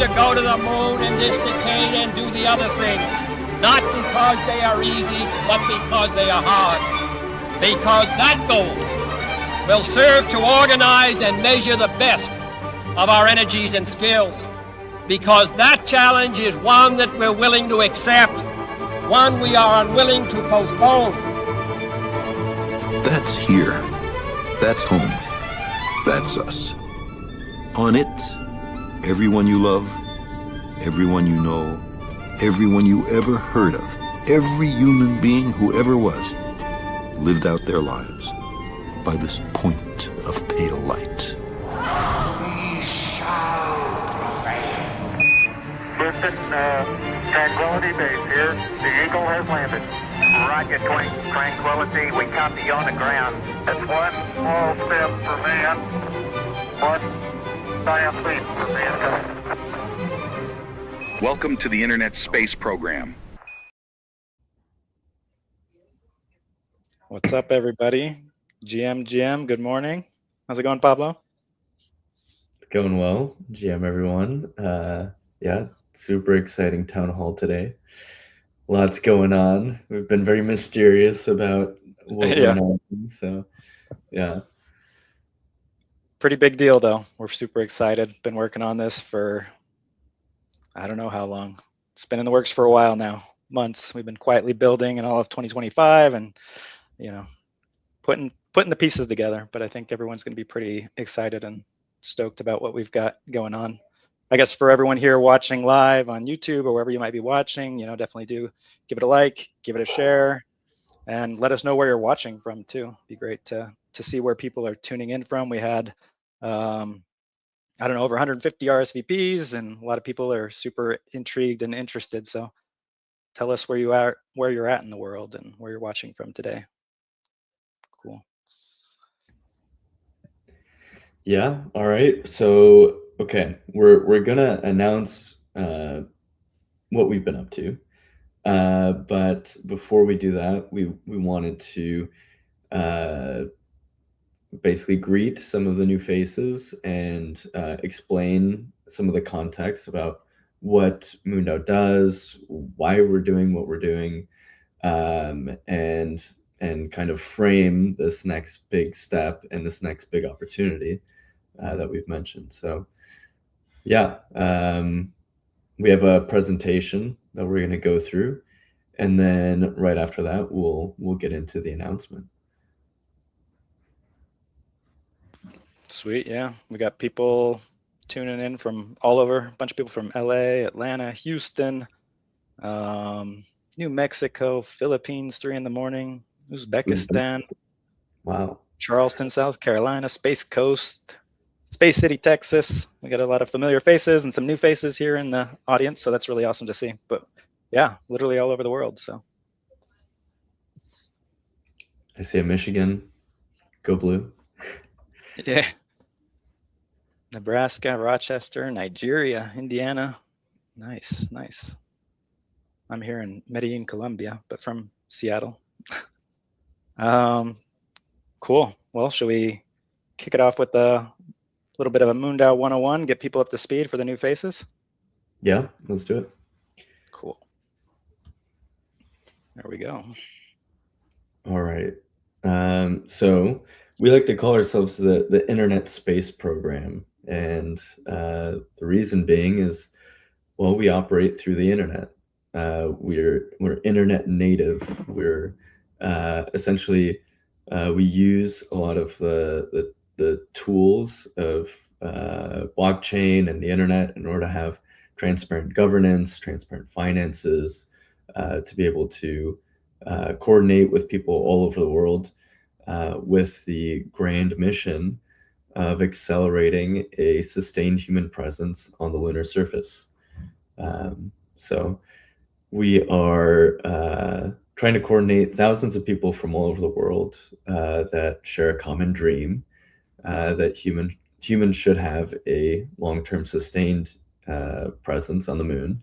to go to the moon in this decade and do the other thing, not because they are easy, but because they are hard. Because that goal will serve to organize and measure the best of our energies and skills. Because that challenge is one that we're willing to accept, one we are unwilling to postpone. That's here. That's home. That's us. On it, everyone you love, everyone you know, everyone you ever heard of, every human being who ever was, lived out their lives by this point of pale light. We shall prevail. Houston, Tranquility Base here. The Eagle has landed. Roger, Tranquility. We copy you on the ground. That's one small step for man, one giant leap for mankind. Welcome to the Internet Space Program. What's up, everybody? GM, good morning. How's it going, Pablo? It's going well, GM everyone. Yeah, super exciting town hall today. Lots going on. We've been very mysterious about what we're announcing, so yeah. Pretty big deal, though. We're super excited. Been working on this for, I don't know how long. It's been in the works for a while now, months. We've been quietly building in all of 2025 and, you know, putting the pieces together. But I think everyone's going to be pretty excited and stoked about what we've got going on. I guess for everyone here watching live on YouTube or wherever you might be watching, you know, definitely do give it a like, give it a share, and let us know where you're watching from too. It'd be great to see where people are tuning in from. We had, I don't know, over 150 RSVPs, and a lot of people are super intrigued and interested. So tell us where you're at in the world and where you're watching from today. Cool. Yeah, all right. So, okay, we're gonna announce what we've been up to. But before we do that, we wanted to basically greet some of the new faces and explain some of the context about what MoonDAO does, why we're doing what we're doing, and kind of frame this next big step and this next big opportunity that we've mentioned. So yeah, we have a presentation that we're going to go through, and then right after that we'll get into the announcement. Sweet. Yeah, we got people tuning in from all over, a bunch of people from LA, Atlanta, Houston, New Mexico, Philippines, 3 a.m, Uzbekistan, wow, Charleston, South Carolina, Space Coast, Space City, Texas. We got a lot of familiar faces and some new faces here in the audience, so that's really awesome to see. But yeah, literally all over the world. So I see a Michigan, go blue. Yeah. Nebraska, Rochester, Nigeria, Indiana. Nice. I'm here in Medellin, Colombia, but from Seattle. Cool. Well, should we kick it off with a little bit of a MoonDAO 101, get people up to speed for the new faces? Yeah, let's do it. Cool. There we go. All right. So we like to call ourselves the Internet Space Program. And the reason being is, well, we operate through the internet. We're internet native. We're essentially, we use a lot of the tools of blockchain and the internet in order to have transparent governance, transparent finances, to be able to coordinate with people all over the world with the grand mission of accelerating a sustained human presence on the lunar surface. So we are trying to coordinate thousands of people from all over the world that share a common dream that humans should have a long-term sustained presence on the moon,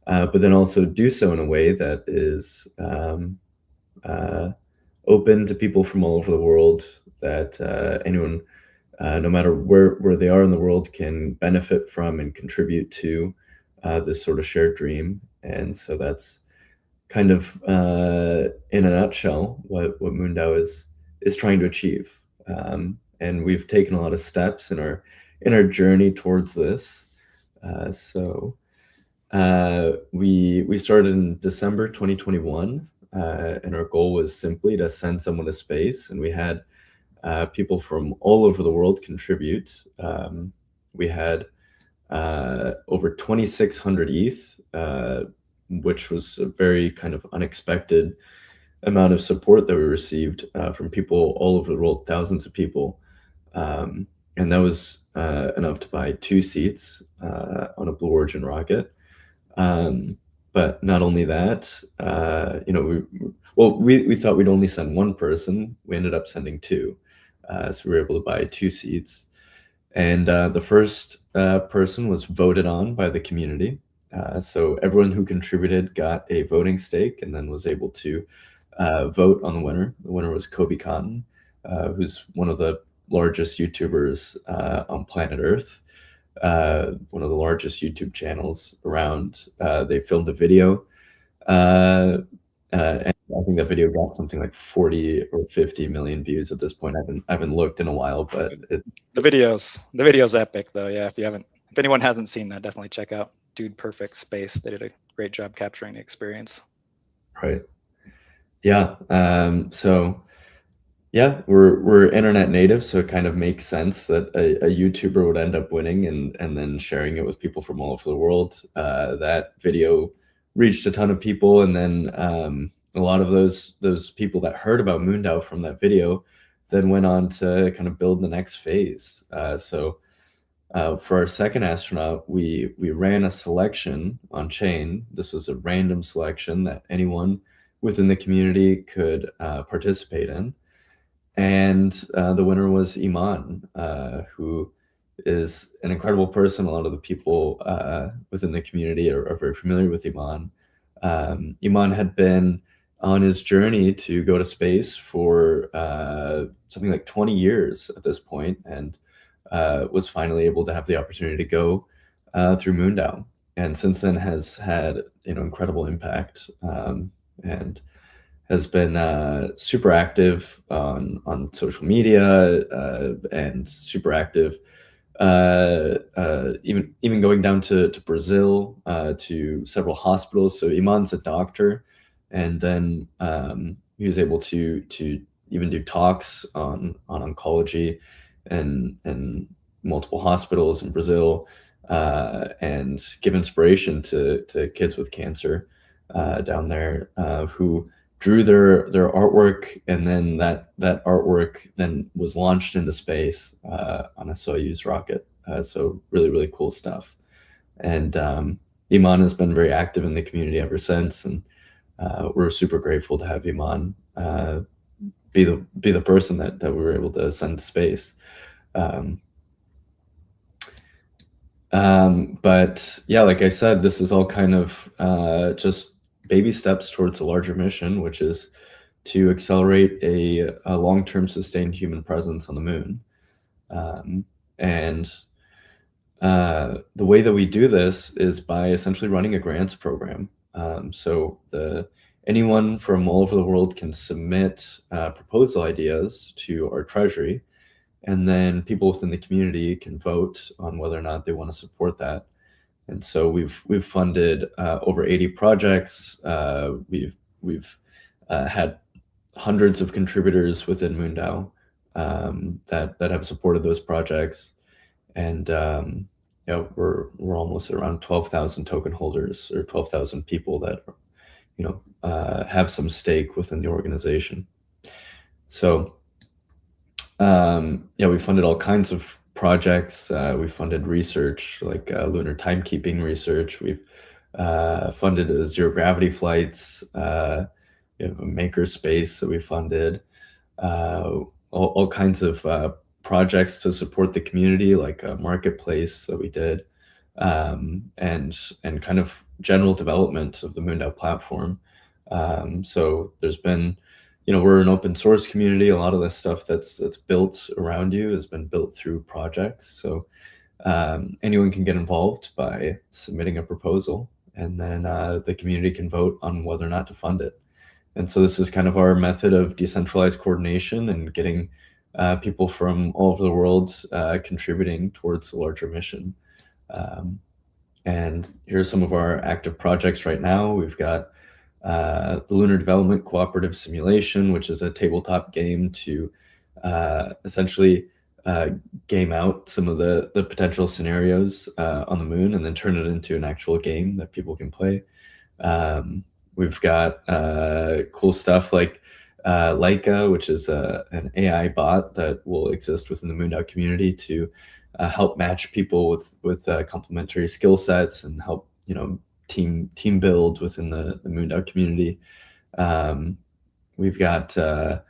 but then also do so in a way that is open to people from all over the world, that anyone, no matter where they are in the world, can benefit from and contribute to, this sort of shared dream. And so that's kind of in a nutshell what MoonDAO is trying to achieve. And we've taken a lot of steps in our journey towards this. So we started in December 2021, and our goal was simply to send someone to space, and we had people from all over the world contribute. We had over 2,600 ETH, which was a very kind of unexpected amount of support that we received from people all over the world, thousands of people. And that was enough to buy 2 seats on a Blue Origin rocket. But not only that, we thought we'd only send 1 person. We ended up sending 2. So we were able to buy 2 seats. And the first person was voted on by the community. So everyone who contributed got a voting stake and then was able to vote on the winner. The winner was Coby, who's one of the largest YouTubers on planet Earth, one of the largest YouTube channels around. They filmed a video, and I think that video got something like 40 or 50 million views at this point. I haven't looked in a while, but the video's epic though. Yeah, if anyone hasn't seen that, definitely check out Dude Perfect Space. They did a great job capturing the experience. Right. Yeah. So yeah, we're internet native, so it kind of makes sense that a YouTuber would end up winning and then sharing it with people from all over the world. That video reached a ton of people, and then a lot of those people that heard about MoonDAO from that video then went on to kind of build the next phase. So for our second astronaut, we ran a selection on chain. This was a random selection that anyone within the community could participate in. And the winner was Eiman, who is an incredible person. A lot of the people within the community are very familiar with Eiman. Eiman had been on his journey to go to space for something like 20 years at this point, and was finally able to have the opportunity to go through MoonDAO. And since then has had incredible impact, and has been super active on social media, and super active, even going down to Brazil, to several hospitals. So Eiman's a doctor, and then he was able to even do talks on oncology and multiple hospitals in Brazil, and give inspiration to kids with cancer down there, who drew their artwork, and then that artwork then was launched into space on a Soyuz rocket. So really, really cool stuff. And Eiman has been very active in the community ever since, and we're super grateful to have Eiman be the person that we were able to send to space. But yeah, like I said, this is all kind of just baby steps towards a larger mission, which is to accelerate a long-term sustained human presence on the moon. And the way that we do this is by essentially running a grants program. So anyone from all over the world can submit proposal ideas to our treasury, and then people within the community can vote on whether or not they want to support that. And so we've funded over 80 projects. We've had hundreds of contributors within MoonDAO that have supported those projects, and we're almost around 12,000 token holders, or 12,000 people that have some stake within the organization. So we funded all kinds of projects. We funded research like lunar timekeeping research. We've funded zero gravity flights. We have a maker space that we funded. All kinds of projects to support the community, like a marketplace that we did, and kind of general development of the MoonDAO platform. So there's been, we're an open source community. A lot of the stuff that's built around you has been built through projects. So anyone can get involved by submitting a proposal, and then the community can vote on whether or not to fund it. And so this is kind of our method of decentralized coordination and getting people from all over the world contributing towards the larger mission. And here's some of our active projects right now. We've got the Lunar Development Cooperative Simulation, which is a tabletop game to essentially game out some of the potential scenarios on the moon and then turn it into an actual game that people can play. We've got cool stuff like Leica, which is an AI bot that will exist within the MoonDAO community to help match people with complementary skill sets and help team build within the MoonDAO community. We've got a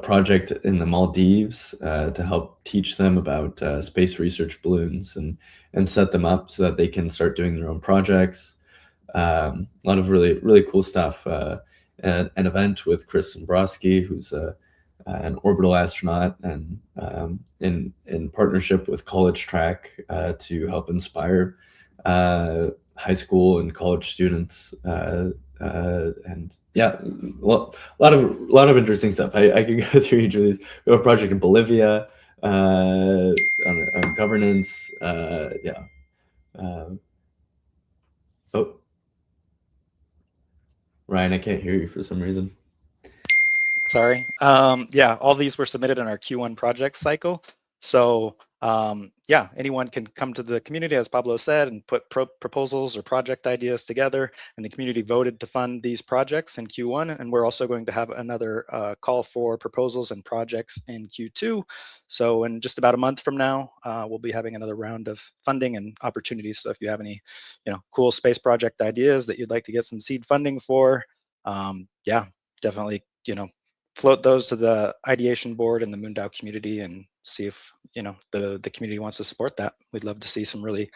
project in the Maldives to help teach them about space research balloons and set them up so that they can start doing their own projects. A lot of really cool stuff. An event with Chris Zimbrowski, who's an orbital astronaut, and in partnership with College Track to help inspire high school and college students. And yeah, a lot of interesting stuff. I can go through each of these. We have a project in Bolivia on governance. Yeah. Oh, Ryan, I can't hear you for some reason. Sorry. Yeah, all these were submitted in our Q1 project cycle. So yeah, anyone can come to the community, as Pablo said, and put proposals or project ideas together. And the community voted to fund these projects in Q1. And we're also going to have another call for proposals and projects in Q2. So in just about a month from now, we'll be having another round of funding and opportunities. So if you have any, cool space project ideas that you'd like to get some seed funding for, yeah, definitely, float those to the ideation board and the MoonDAO community and see if the community wants to support that. We'd love to see some really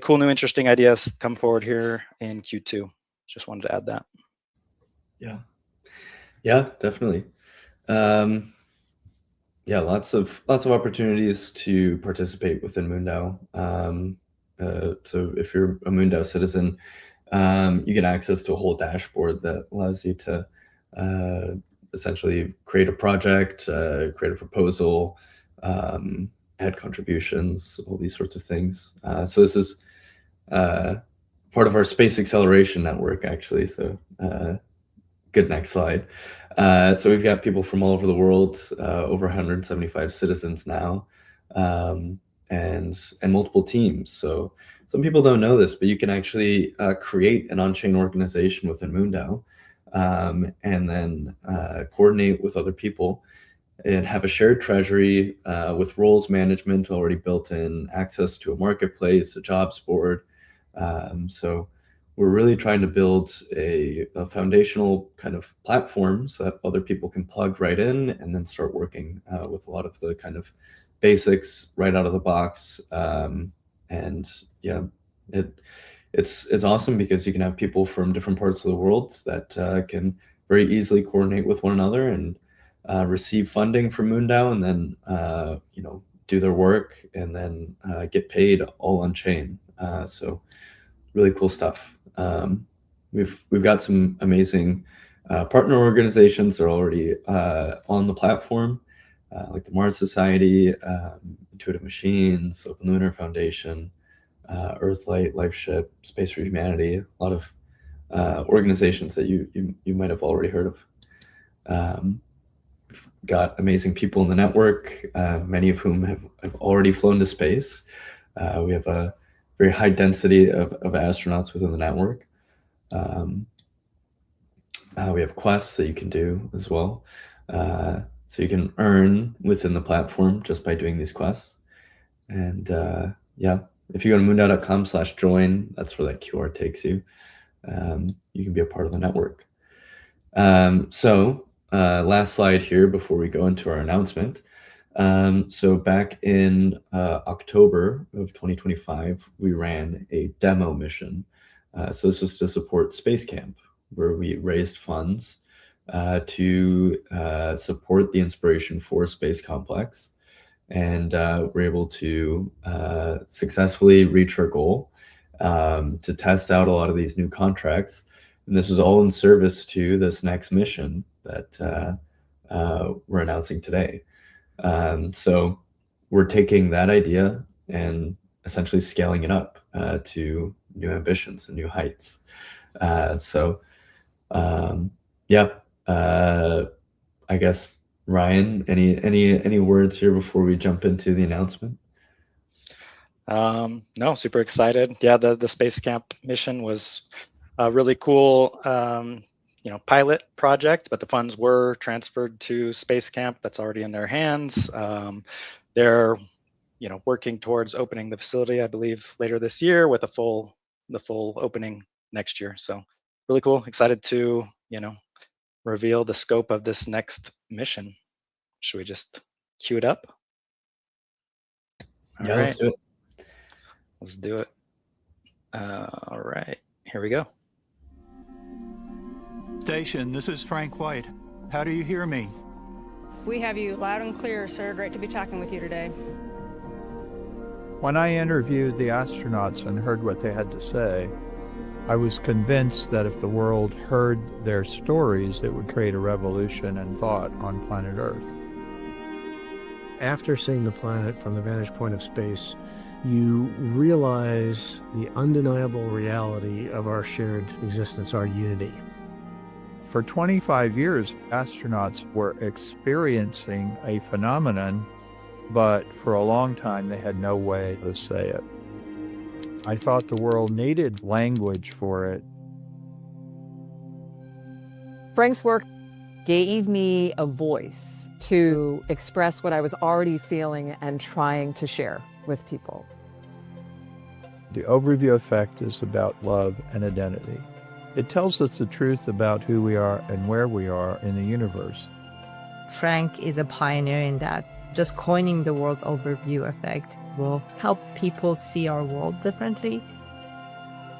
cool, new, interesting ideas come forward here in Q2. Just wanted to add that. Yeah, definitely. Yeah, lots of opportunities to participate within MoonDAO. So if you're a MoonDAO citizen, you get access to a whole dashboard that allows you to essentially create a project, create a proposal, add contributions, all these sorts of things. So this is part of our Space Acceleration Network, actually. So good, next slide. So we've got people from all over the world, over 175 citizens now, and multiple teams. So some people don't know this, but you can actually create an on-chain organization within MoonDAO. And then coordinate with other people and have a shared treasury with roles management already built in, access to a marketplace, a jobs board. So we're really trying to build a foundational kind of platform so that other people can plug right in and then start working with a lot of the kind of basics right out of the box. And yeah, it's awesome because you can have people from different parts of the world that can very easily coordinate with one another and receive funding from MoonDAO, and then do their work and then get paid all on chain. So really cool stuff. We've got some amazing partner organizations that are already on the platform, like the Mars Society, Intuitive Machines, Open Lunar Foundation, Earthlight, LifeShip, Space for Humanity, a lot of organizations that you might have already heard of. Got amazing people in the network, many of whom have already flown to space. We have a very high density of astronauts within the network. We have quests that you can do as well. So you can earn within the platform just by doing these quests. And yeah, if you go to moondao.com/join, that's where that QR takes you. You can be a part of the network. So last slide here before we go into our announcement. So back in October of 2025, we ran a demo mission. So this was to support Space Camp, where we raised funds to support the Inspiration 4 space complex. and we're able to successfully reach our goal to test out a lot of these new contracts. And this was all in service to this next mission that we're announcing today. So we're taking that idea and essentially scaling it up to new ambitions and new heights. I guess, Ryan, any words here before we jump into the announcement? No, super excited. Yeah, the Space Camp mission was a really cool, pilot project, but the funds were transferred to Space Camp. That's already in their hands. They're, working towards opening the facility, I believe, later this year with the full opening next year. So really cool. Excited to, reveal the scope of this next mission. Should we just cue it up? All right. Let's do it. Let's do it. All right, here we go. Station, this is Frank White. How do you hear me? We have you loud and clear, sir. Great to be talking with you today. When I interviewed the astronauts and heard what they had to say, I was convinced that if the world heard their stories, it would create a revolution in thought on planet Earth. After seeing the planet from the vantage point of space, you realize the undeniable reality of our shared existence, our unity. For 25 years, astronauts were experiencing a phenomenon, but for a long time they had no way to say it. I thought the world needed language for it. Frank's work gave me a voice to express what I was already feeling and trying to share with people. The overview effect is about love and identity. It tells us the truth about who we are and where we are in the universe. Frank is a pioneer in that. Just coining the world overview effect will help people see our world differently.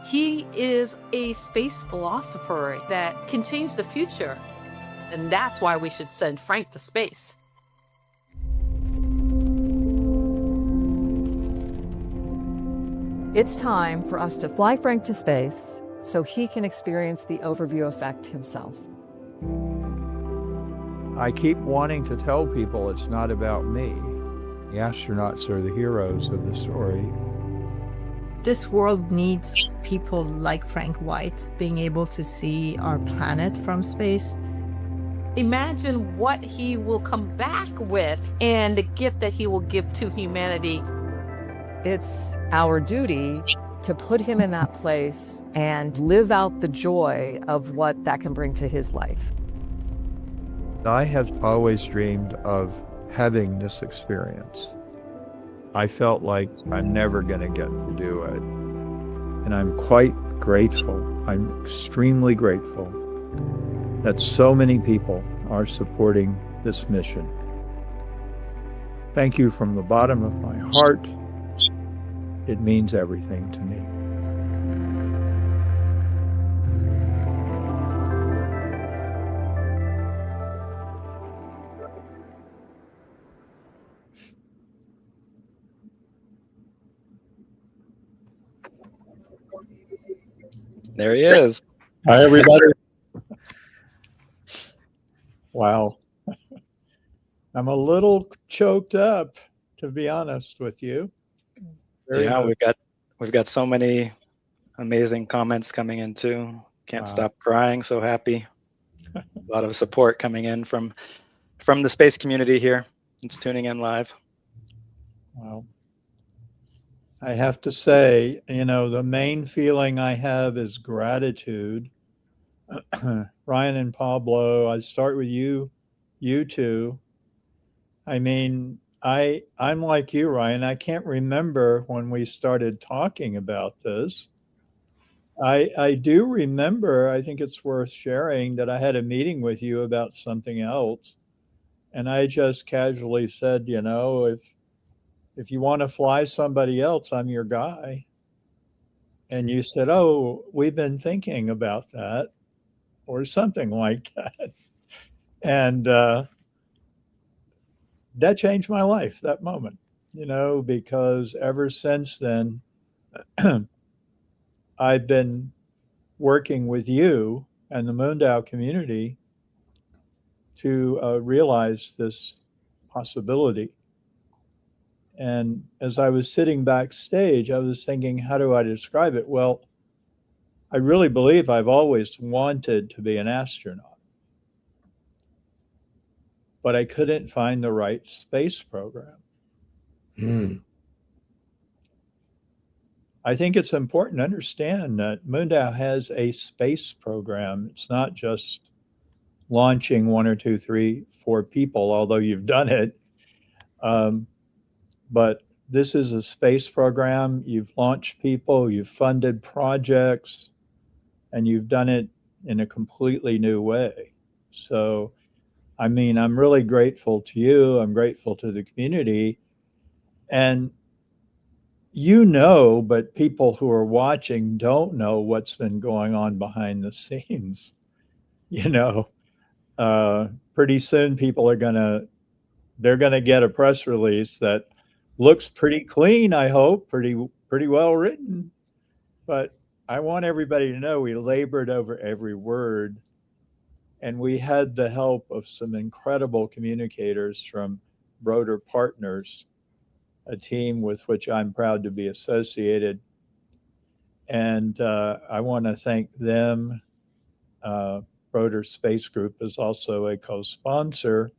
He is a space philosopher that can change the future. And that's why we should send Frank to space. It's time for us to fly Frank to space so he can experience the overview effect himself. I keep wanting to tell people it's not about me. The astronauts are the heroes of the story. This world needs people like Frank White being able to see our planet from space. Imagine what he will come back with and the gift that he will give to humanity. It's our duty to put him in that place and live out the joy of what that can bring to his life. I have always dreamed of having this experience. I felt like I'm never going to get to do it. And I'm quite grateful. I'm extremely grateful that so many people are supporting this mission. Thank you from the bottom of my heart. It means everything to me. There he is. Hi, everybody. Wow. I'm a little choked up, to be honest with you. Yeah, we've got so many amazing comments coming in too. Can't stop crying. So happy. A lot of support coming in from the space community here. It's tuning in live. Wow. I have to say, the main feeling I have is gratitude. Ryan and Pablo, I start with you two. I mean, I'm like you, Ryan. I can't remember when we started talking about this. I do remember, I think it's worth sharing, that I had a meeting with you about something else. And I just casually said, if you want to fly somebody else, I'm your guy. And you said, oh, we've been thinking about that, or something like that. And that changed my life, that moment, because ever since then, I've been working with you and the MoonDAO community to realize this possibility. And as I was sitting backstage, I was thinking, how do I describe it? Well, I really believe I've always wanted to be an astronaut, but I couldn't find the right space program. I think it's important to understand that MoonDAO has a space program. It's not just launching 1 or 2, 3, 4 people, although you've done it. But this is a space program. You've launched people, you've funded projects, and you've done it in a completely new way. So, I mean, I'm really grateful to you. I'm grateful to the community. And but people who are watching don't know what's been going on behind the scenes. Pretty soon people are they're gonna get a press release that looks pretty clean, I hope, pretty well written. But I want everybody to know we labored over every word, and we had the help of some incredible communicators from Broder Partners, a team with which I'm proud to be associated. And I want to thank them. Broder Space Group is also a co-sponsor.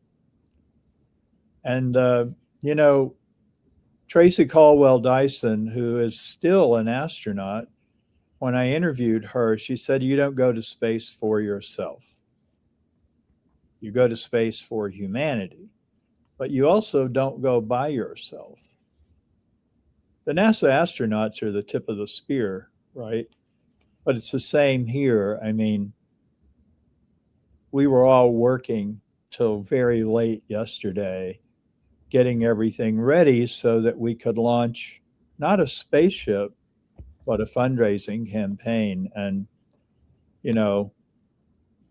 And, Tracy Caldwell Dyson, who is still an astronaut, when I interviewed her, she said, you don't go to space for yourself. You go to space for humanity, but you also don't go by yourself. The NASA astronauts are the tip of the spear, right? But it's the same here. I mean, we were all working till very late yesterday, getting everything ready so that we could launch not a spaceship, but a fundraising campaign. And,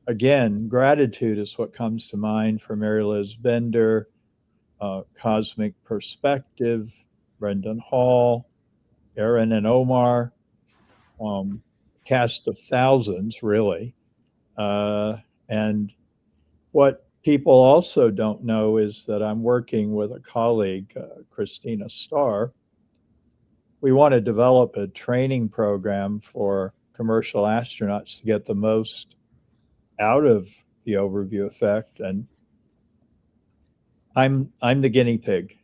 again, gratitude is what comes to mind for Mary Liz Bender, Cosmic Perspective, Brendan Hall, Aaron and Omar, cast of thousands, really. And what people also don't know is that I'm working with a colleague, Christina Starr. We want to develop a training program for commercial astronauts to get the most out of the overview effect. And I'm the guinea pig.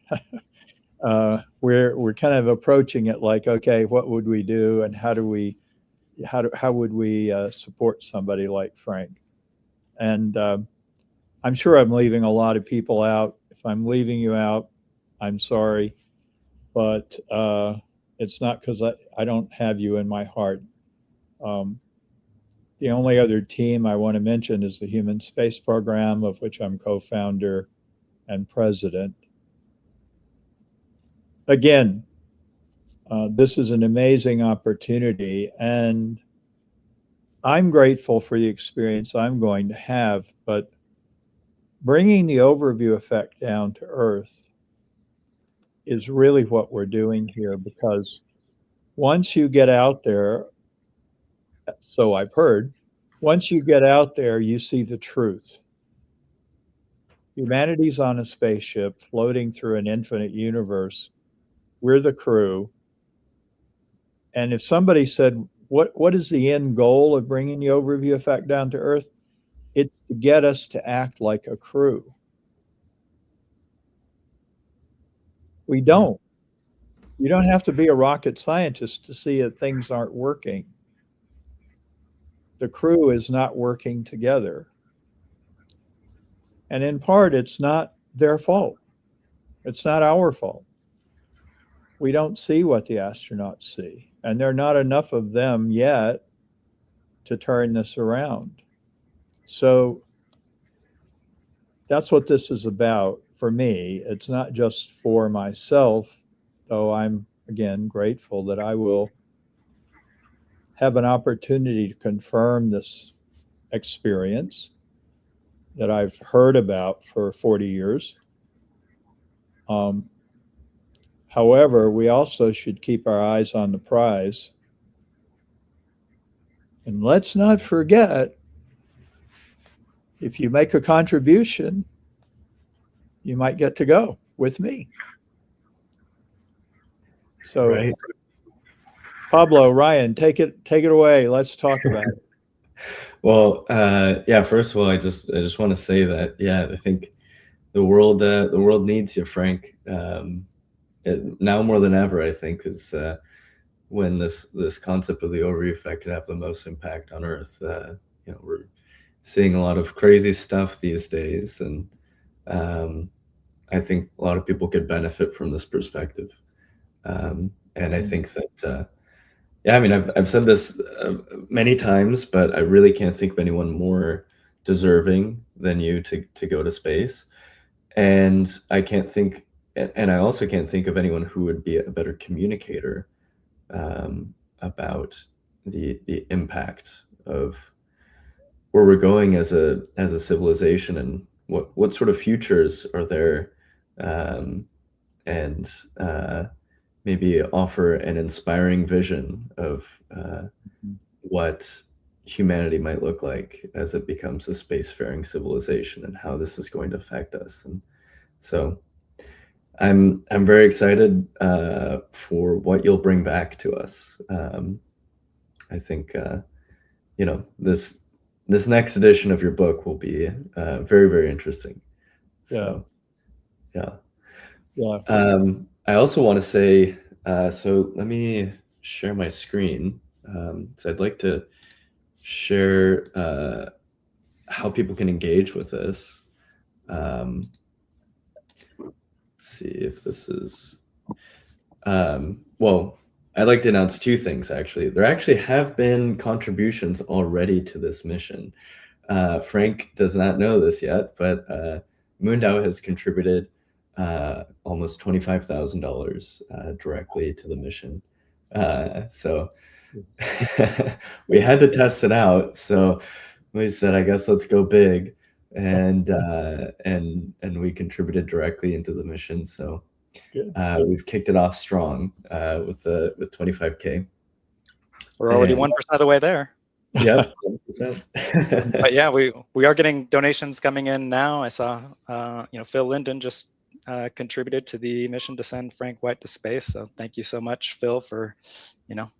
We're kind of approaching it like, okay, what would we do, and how would we support somebody like Frank? And I'm sure I'm leaving a lot of people out. If I'm leaving you out, I'm sorry, but it's not because I don't have you in my heart. The only other team I want to mention is the Human Space Program, of which I'm co-founder and president. Again, this is an amazing opportunity, and I'm grateful for the experience I'm going to have, but bringing the overview effect down to Earth is really what we're doing here, because once you get out there, so I've heard, once you get out there, you see the truth. Humanity's on a spaceship floating through an infinite universe. We're the crew. And if somebody said, what is the end goal of bringing the overview effect down to Earth? It's to get us to act like a crew. We don't. You don't have to be a rocket scientist to see that things aren't working. The crew is not working together. And in part, it's not their fault. It's not our fault. We don't see what the astronauts see, and there are not enough of them yet to turn this around. So that's what this is about for me. It's not just for myself, though I'm, again, grateful that I will have an opportunity to confirm this experience that I've heard about for 40 years. However, we also should keep our eyes on the prize. And let's not forget, if you make a contribution, you might get to go with me. So, Right. Pablo, Ryan, take it away. Let's talk about it. Well, yeah. First of all, I just want to say that, yeah, I think the world needs you, Frank. Now more than ever, I think, is when this concept of the ovary effect could have the most impact on Earth. You know, we're seeing a lot of crazy stuff these days, and I think a lot of people could benefit from this perspective. And I think that, yeah, I mean, I've said this many times, but I really can't think of anyone more deserving than you to go to space. And I also can't think of anyone who would be a better communicator about the impact of where we're going as a civilization, and what sort of futures are there, and maybe offer an inspiring vision of what humanity might look like as it becomes a spacefaring civilization, and how this is going to affect us. And so I'm very excited for what you'll bring back to us. I think you know, this next edition of your book will be very, very interesting. So, yeah. I also want to say, so let me share my screen. So I'd like to share how people can engage with this. Let's see if this is, well, I'd like to announce two things, actually. There actually have been contributions already to this mission. Frank does not know this yet, but MoonDAO has contributed almost $25,000 directly to the mission. So we had to test it out. So we said, I guess let's go big, and we contributed directly into the mission. So we've kicked it off strong with 25K. We're already 1% of the way there. Yeah, 1%. But yeah, we are getting donations coming in now. I saw Phil Linden just contributed to the mission to send Frank White to space. So thank you so much, Phil, for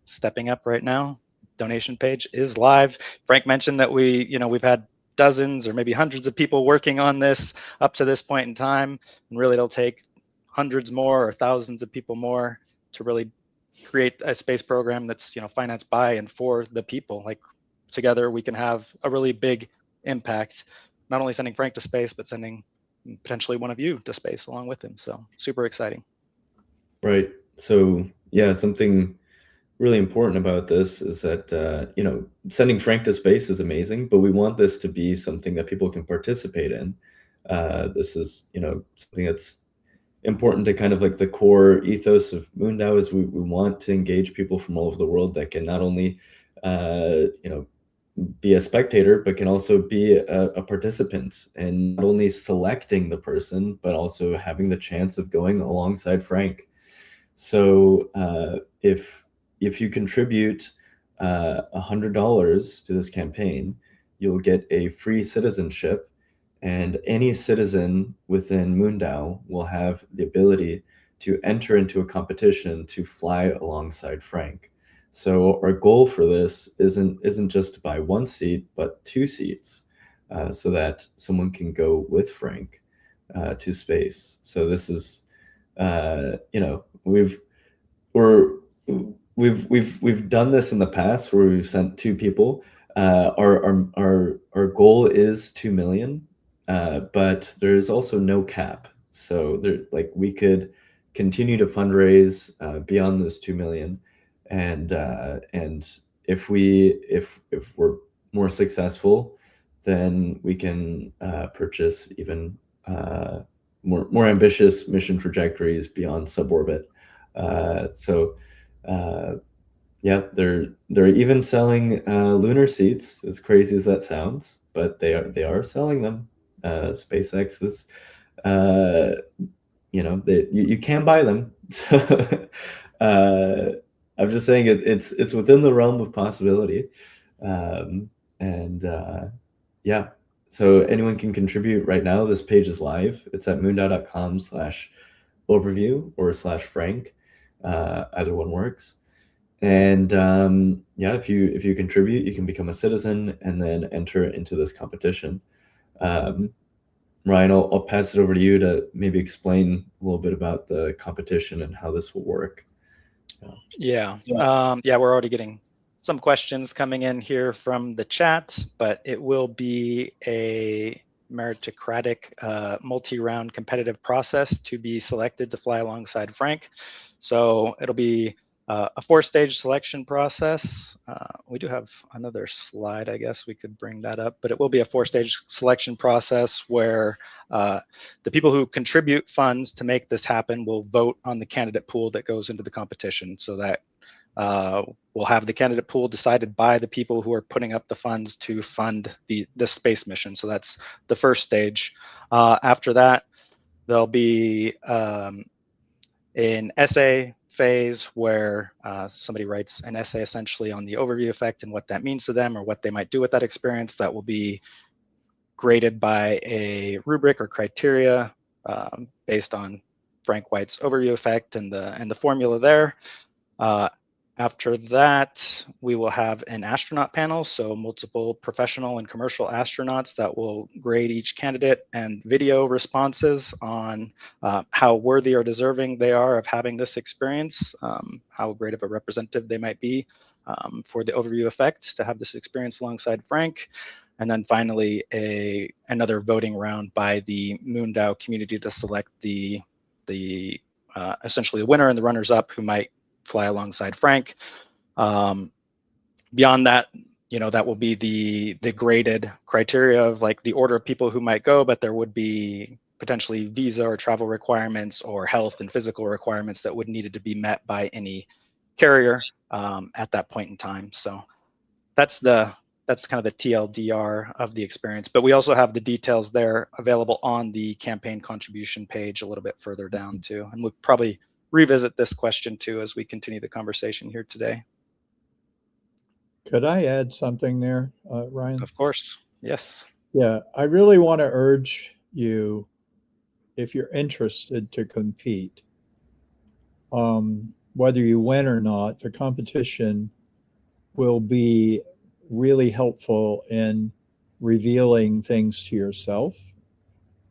stepping up right now. Donation page is live. Frank mentioned that we've had dozens or maybe hundreds of people working on this up to this point in time, and really it'll take hundreds more or thousands of people more to really create a space program that's financed by and for the people. Like, together we can have a really big impact, not only sending Frank to space, but sending potentially one of you to space along with him. So super exciting. Right. So yeah, something really important about this is that sending Frank to space is amazing, but we want this to be something that people can participate in. This is something that's important to kind of like the core ethos of MoonDAO. Is we want to engage people from all over the world that can not only be a spectator, but can also be a participant, and not only selecting the person, but also having the chance of going alongside Frank. So if you contribute $100 to this campaign, you'll get a free citizenship, and any citizen within MoonDAO will have the ability to enter into a competition to fly alongside Frank. So our goal for this isn't just to buy one seat, but 2 seats, so that someone can go with Frank to space. So this is, we've done this in the past where we've sent 2 people. Our goal is 2 million, but there's also no cap. So we could continue to fundraise beyond those 2 million. And if we're more successful, then we can purchase even more ambitious mission trajectories beyond suborbit. Yeah, they're even selling lunar seats, as crazy as that sounds, but they are selling them. SpaceX is you can buy them. So I'm just saying it's within the realm of possibility. And yeah, so anyone can contribute right now. This page is live. It's at moondao.com/overview or /Frank. Either one works. And yeah, if you contribute, you can become a citizen and then enter into this competition. Ryan, I'll pass it over to you to maybe explain a little bit about the competition and how this will work. Yeah, we're already getting some questions coming in here from the chat, but it will be a meritocratic multi-round competitive process to be selected to fly alongside Frank. So it'll be a 4-stage selection process. We do have another slide, I guess we could bring that up, but it will be a 4-stage selection process where the people who contribute funds to make this happen will vote on the candidate pool that goes into the competition, so that we'll have the candidate pool decided by the people who are putting up the funds to fund the space mission. So that's the first stage. After that, there'll be an essay phase where somebody writes an essay essentially on the overview effect and what that means to them or what they might do with that experience. That will be graded by a rubric or criteria based on Frank White's overview effect and the formula there. After that, we will have an astronaut panel, so multiple professional and commercial astronauts that will grade each candidate and video responses on how worthy or deserving they are of having this experience, how great of a representative they might be for the overview effect to have this experience alongside Frank. And then finally, another voting round by the MoonDAO community to select the essentially the winner and the runners-up who might fly alongside Frank. Beyond that, that will be the graded criteria of like the order of people who might go, but there would be potentially visa or travel requirements or health and physical requirements that would needed to be met by any carrier at that point in time. So that's kind of the TLDR of the experience. But we also have the details there available on the campaign contribution page a little bit further down too. And we'll probably revisit this question too as we continue the conversation here today. Could I add something there, Ryan? Of course, yes. Yeah, I really want to urge you, if you're interested, to compete. Whether you win or not, the competition will be really helpful in revealing things to yourself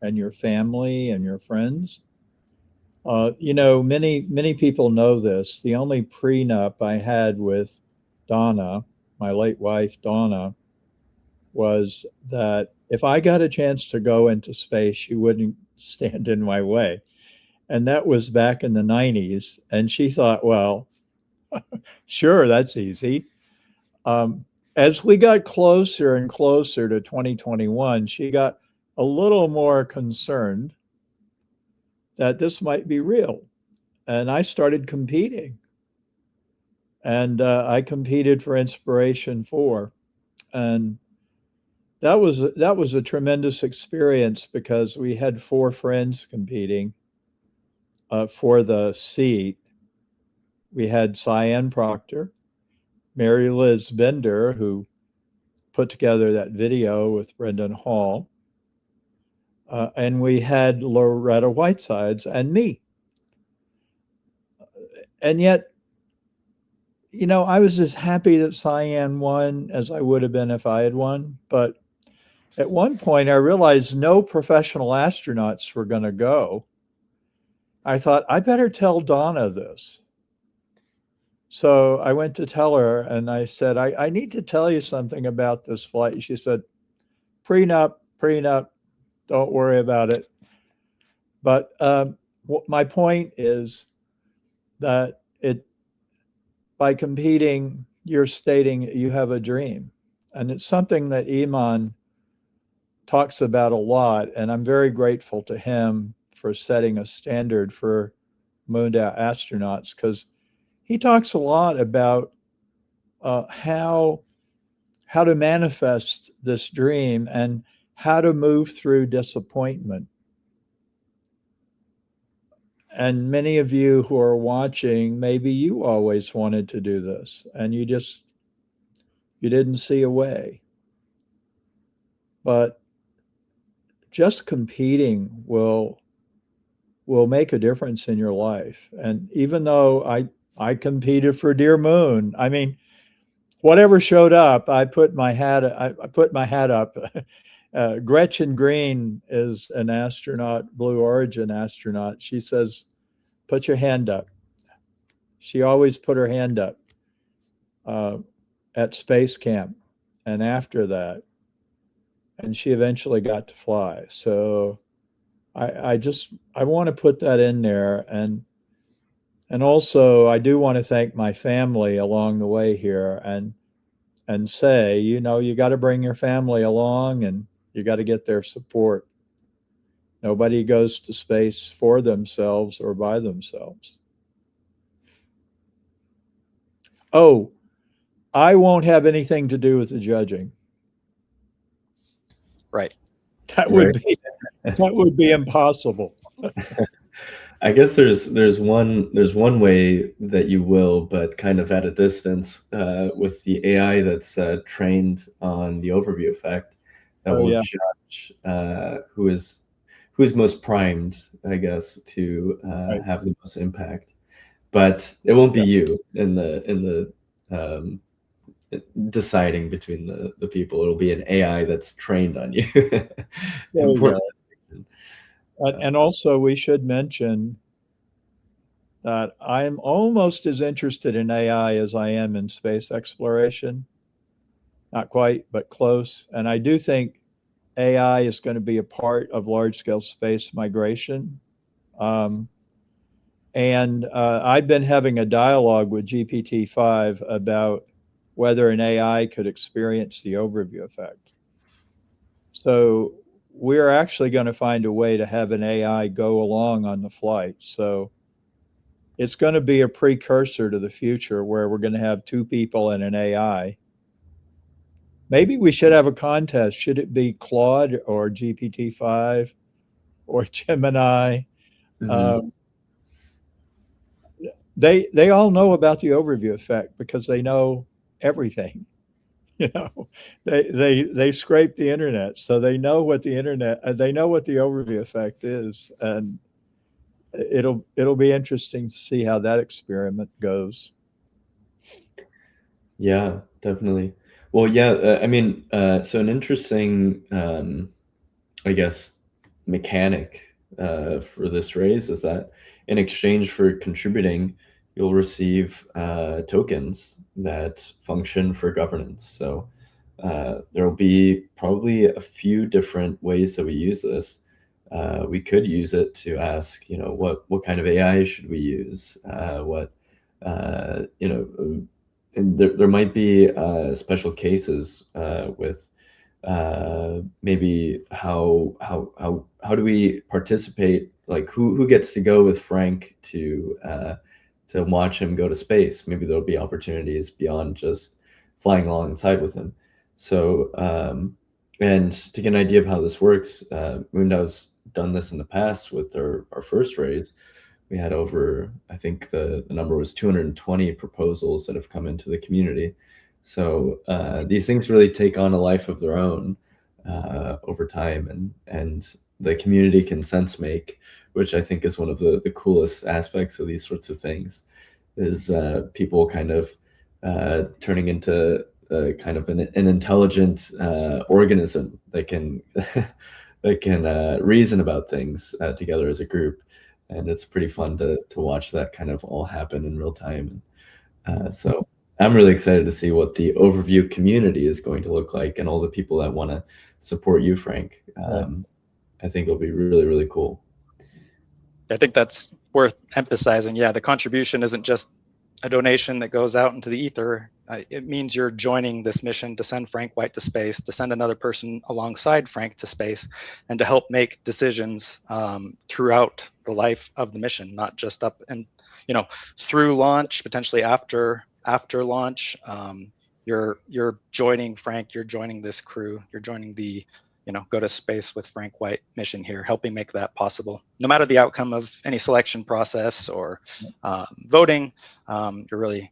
and your family and your friends. Many people know this. The only prenup I had with Donna, my late wife, Donna, was that if I got a chance to go into space, she wouldn't stand in my way. And that was back in the 90s. And she thought, well, sure, that's easy. As we got closer and closer to 2021, she got a little more concerned that this might be real. And I started competing. And I competed for Inspiration 4. And that was a tremendous experience because we had 4 friends competing for the seat. We had Cyan Proctor, Mary Liz Bender, who put together that video with Brendan Hall, and we had Loretta Whitesides and me. And yet, I was as happy that Cyan won as I would have been if I had won. But at one point, I realized no professional astronauts were going to go. I thought, I better tell Donna this. So I went to tell her, and I said, I need to tell you something about this flight. She said, prenup, don't worry about it. But my point is that by competing, you're stating you have a dream. And it's something that Eiman talks about a lot. And I'm very grateful to him for setting a standard for MoonDAO astronauts, because he talks a lot about how to manifest this dream and how to move through disappointment. and many of you who are watching, maybe you always wanted to do this and you didn't see a way. But just competing will make a difference in your life. And even though I competed for Dear Moon, I mean, whatever showed up, I put my hat up. Gretchen Green is an astronaut, Blue Origin astronaut. She says, put your hand up. She always put her hand up at space camp and after that. And she eventually got to fly. So I want to put that in there. And also I do want to thank my family along the way here and say, you got to bring your family along and you got to get their support. Nobody goes to space for themselves or by themselves. Oh, I won't have anything to do with the judging. Right. That would be impossible. I guess there's one way that you will, but kind of at a distance, with the AI that's trained on the overview effect that will judge who is most primed, I guess, to have the most impact. But it won't be you in the deciding between the people. It'll be an AI that's trained on you. And also we should mention that I'm almost as interested in AI as I am in space exploration. Not quite, but close. And I do think AI is going to be a part of large-scale space migration. And I've been having a dialogue with GPT-5 about whether an AI could experience the overview effect. So we're actually going to find a way to have an AI go along on the flight. So it's going to be a precursor to the future where we're going to have two people and an AI. Maybe we should have a contest. Should it be Claude or GPT-5 or Gemini? Mm-hmm. They all know about the overview effect because they know everything. They scrape the internet, so they know what the overview effect is, and it'll be interesting to see how that experiment goes. Yeah, definitely. Well, yeah, I mean, so an interesting, I guess, mechanic for this raise is that in exchange for contributing, you'll receive tokens that function for governance. So there will be probably a few different ways that we use this. We could use it to ask, what kind of AI should we use? And there might be special cases with maybe how do we participate? Like who gets to go with Frank to watch him go to space? Maybe there'll be opportunities beyond just flying alongside with him. So and to get an idea of how this works, MoonDAO's done this in the past with our first raise. We had over, I think the number was 220 proposals that have come into the community. So these things really take on a life of their own over time, and the community can sense make, which I think is one of the coolest aspects of these sorts of things, is people kind of turning into kind of an intelligent organism that can that can reason about things together as a group. And it's pretty fun to watch that kind of all happen in real time. So I'm really excited to see what the overview community is going to look like and all the people that want to support you, Frank. I think it'll be really, really cool. I think that's worth emphasizing. Yeah, the contribution isn't just a donation that goes out into the ether. It means you're joining this mission to send Frank White to space, to send another person alongside Frank to space, and to help make decisions throughout the life of the mission, not just up and through launch, potentially after launch. You're joining Frank. You're joining this crew. You're joining the go to space with Frank White mission here, helping make that possible. No matter the outcome of any selection process or voting, you're really,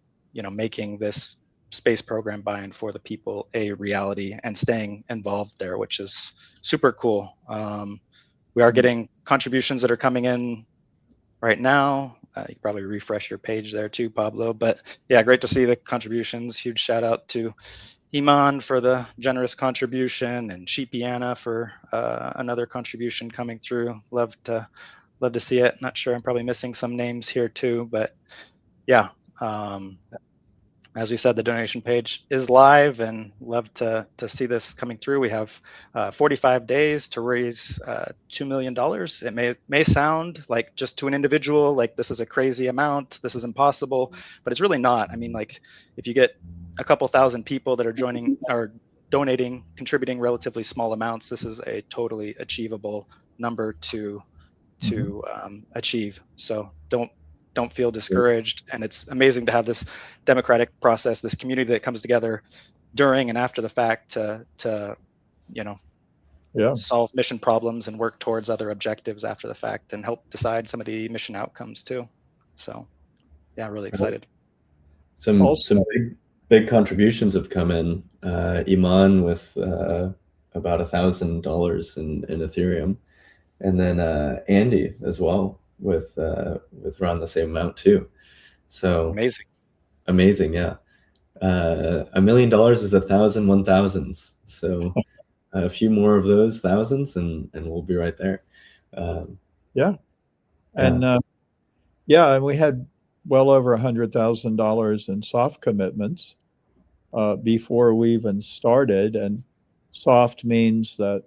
making this space program by and for the people a reality and staying involved there, which is super cool. We are getting contributions that are coming in right now. You can probably refresh your page there too, Pablo. But yeah, great to see the contributions. Huge shout out to Eiman for the generous contribution, and Sheepiana for another contribution coming through. Love to see it. Not sure, I'm probably missing some names here too, but yeah. As we said, the donation page is live, and love to see this coming through. We have 45 days to raise $2 million. It may sound like just to an individual, like this is a crazy amount, this is impossible, but it's really not. I mean, like if you get a couple thousand people that are joining or donating, contributing relatively small amounts, this is a totally achievable number to achieve. So don't feel discouraged. And it's amazing to have this democratic process, this community that comes together during and after the fact to solve mission problems and work towards other objectives after the fact and help decide some of the mission outcomes too. So yeah, really excited. Some big contributions have come in. Eiman with about $1,000 in Ethereum, and then Andy as well with around the same amount too. So amazing, yeah. $1 million is 1,000 1,000s. So a few more of those thousands, and we'll be right there. And and we had well over $100,000 in soft commitments before we even started. And soft means that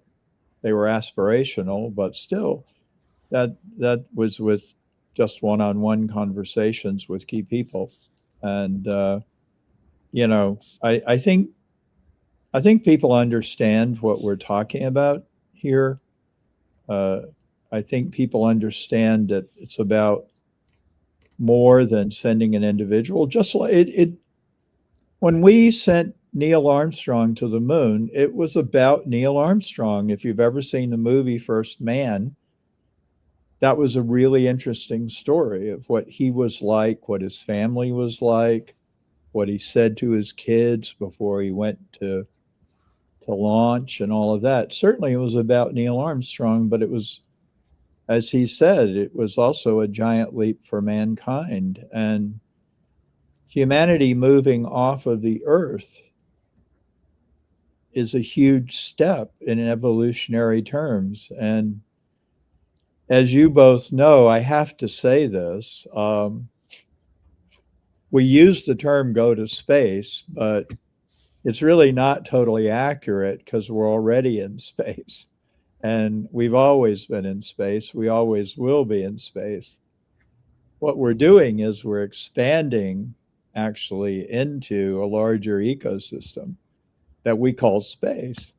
they were aspirational, but still, that was with just one-on-one conversations with key people. And I think people understand what we're talking about here. I think people understand that it's about more than sending an individual. Just like it when we sent Neil Armstrong to the moon, it was about Neil Armstrong. If you've ever seen the movie First Man, that was a really interesting story of what he was like, what his family was like, what he said to his kids before he went to launch and all of that. Certainly it was about Neil Armstrong, but it was, as he said, it was also a giant leap for mankind. And humanity moving off of the Earth is a huge step in evolutionary terms. And as you both know, I have to say this, we use the term go to space, but it's really not totally accurate because we're already in space. And we've always been in space. We always will be in space. What we're doing is we're expanding actually into a larger ecosystem that we call space.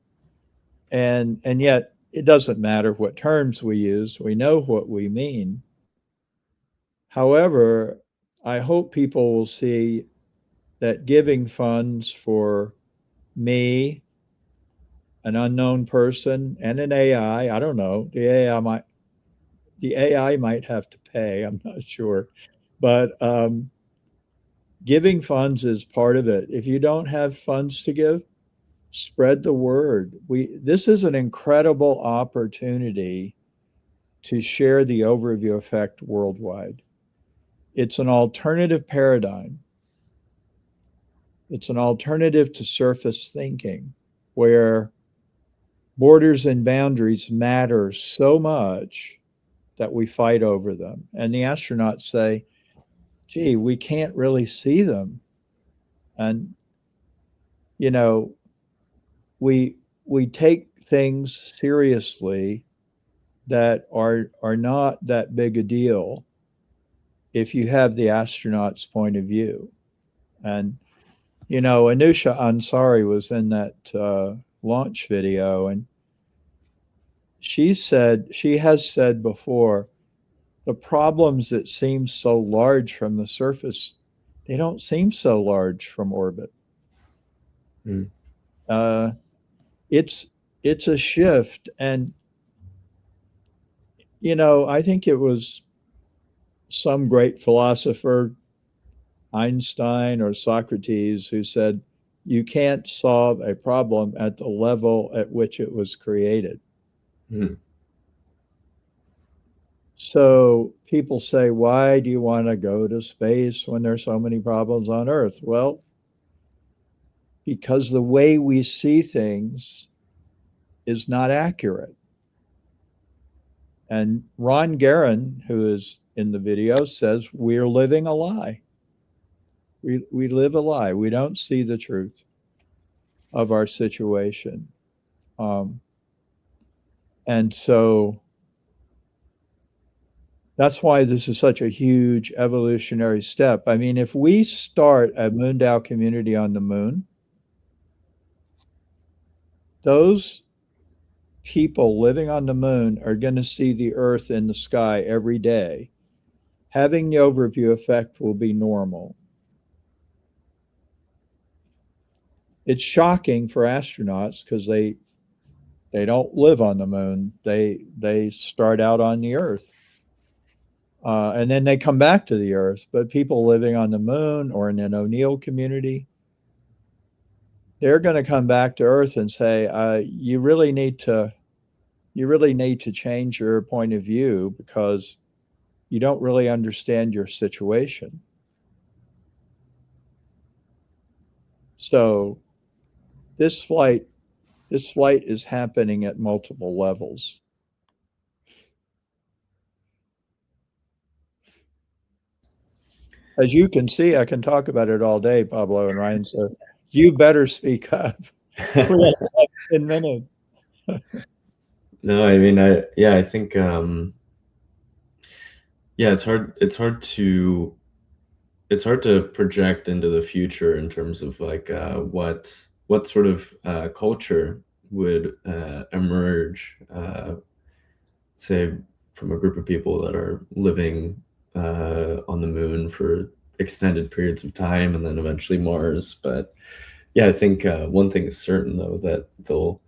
And yet it doesn't matter what terms we use. We know what we mean. However, I hope people will see that giving funds for me, an unknown person, and an AI, I don't know, the AI might have to pay, I'm not sure, but giving funds is part of it. If you don't have funds to give, spread the word. This is an incredible opportunity to share the overview effect worldwide. It's an alternative paradigm. It's an alternative to surface thinking, where borders and boundaries matter so much that we fight over them. And the astronauts say, gee, we can't really see them. And, we take things seriously that are not that big a deal if you have the astronaut's point of view. And, Anusha Ansari was in that launch video, and she has said before, the problems that seem so large from the surface, they don't seem so large from orbit. it's a shift. And, you know, I think it was some great philosopher, Einstein or Socrates, who said, you can't solve a problem at the level at which it was created. Hmm. So people say, why do you want to go to space when there's so many problems on Earth? Well, because the way we see things is not accurate. And Ron Guerin, who is in the video, says we're living a lie. We live a lie. We don't see the truth of our situation. And so that's why this is such a huge evolutionary step. I mean, if we start a MoonDAO community on the moon, those people living on the moon are going to see the Earth in the sky every day. Having the overview effect will be normal. It's shocking for astronauts because they don't live on the moon. They start out on the Earth. And then they come back to the Earth. But people living on the moon or in an O'Neill community, they're going to come back to Earth and say, you really need to change your point of view because you don't really understand your situation. So this flight is happening at multiple levels. As you can see, I can talk about it all day, Pablo and Ryan, so you better speak up. We have 10 minutes. No, I mean, I think, it's hard to project into the future in terms of like what sort of culture would emerge, say, from a group of people that are living on the moon for extended periods of time and then eventually Mars. But yeah, I think one thing is certain though, that they'll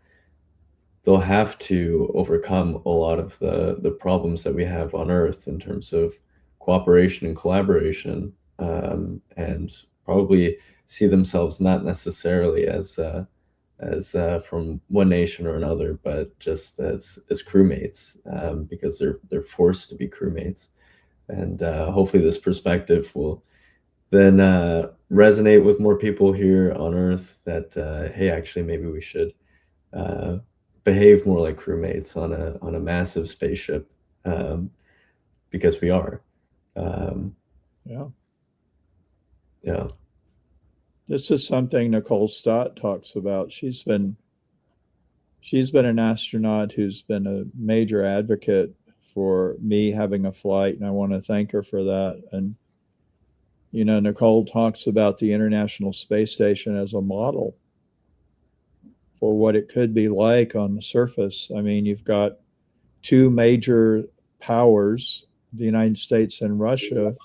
have to overcome a lot of the problems that we have on Earth in terms of cooperation and collaboration, and probably see themselves not necessarily as from one nation or another, but just as crewmates, because they're forced to be crewmates. And hopefully this perspective will then resonate with more people here on Earth that, hey, actually, maybe we should behave more like crewmates on a massive spaceship, because we are. Yeah. This is something Nicole Stott talks about. She's been an astronaut who's been a major advocate for me having a flight, and I want to thank her for that. And, you know, Nicole talks about the International Space Station as a model for what it could be like on the surface. I mean, you've got two major powers, the United States and Russia,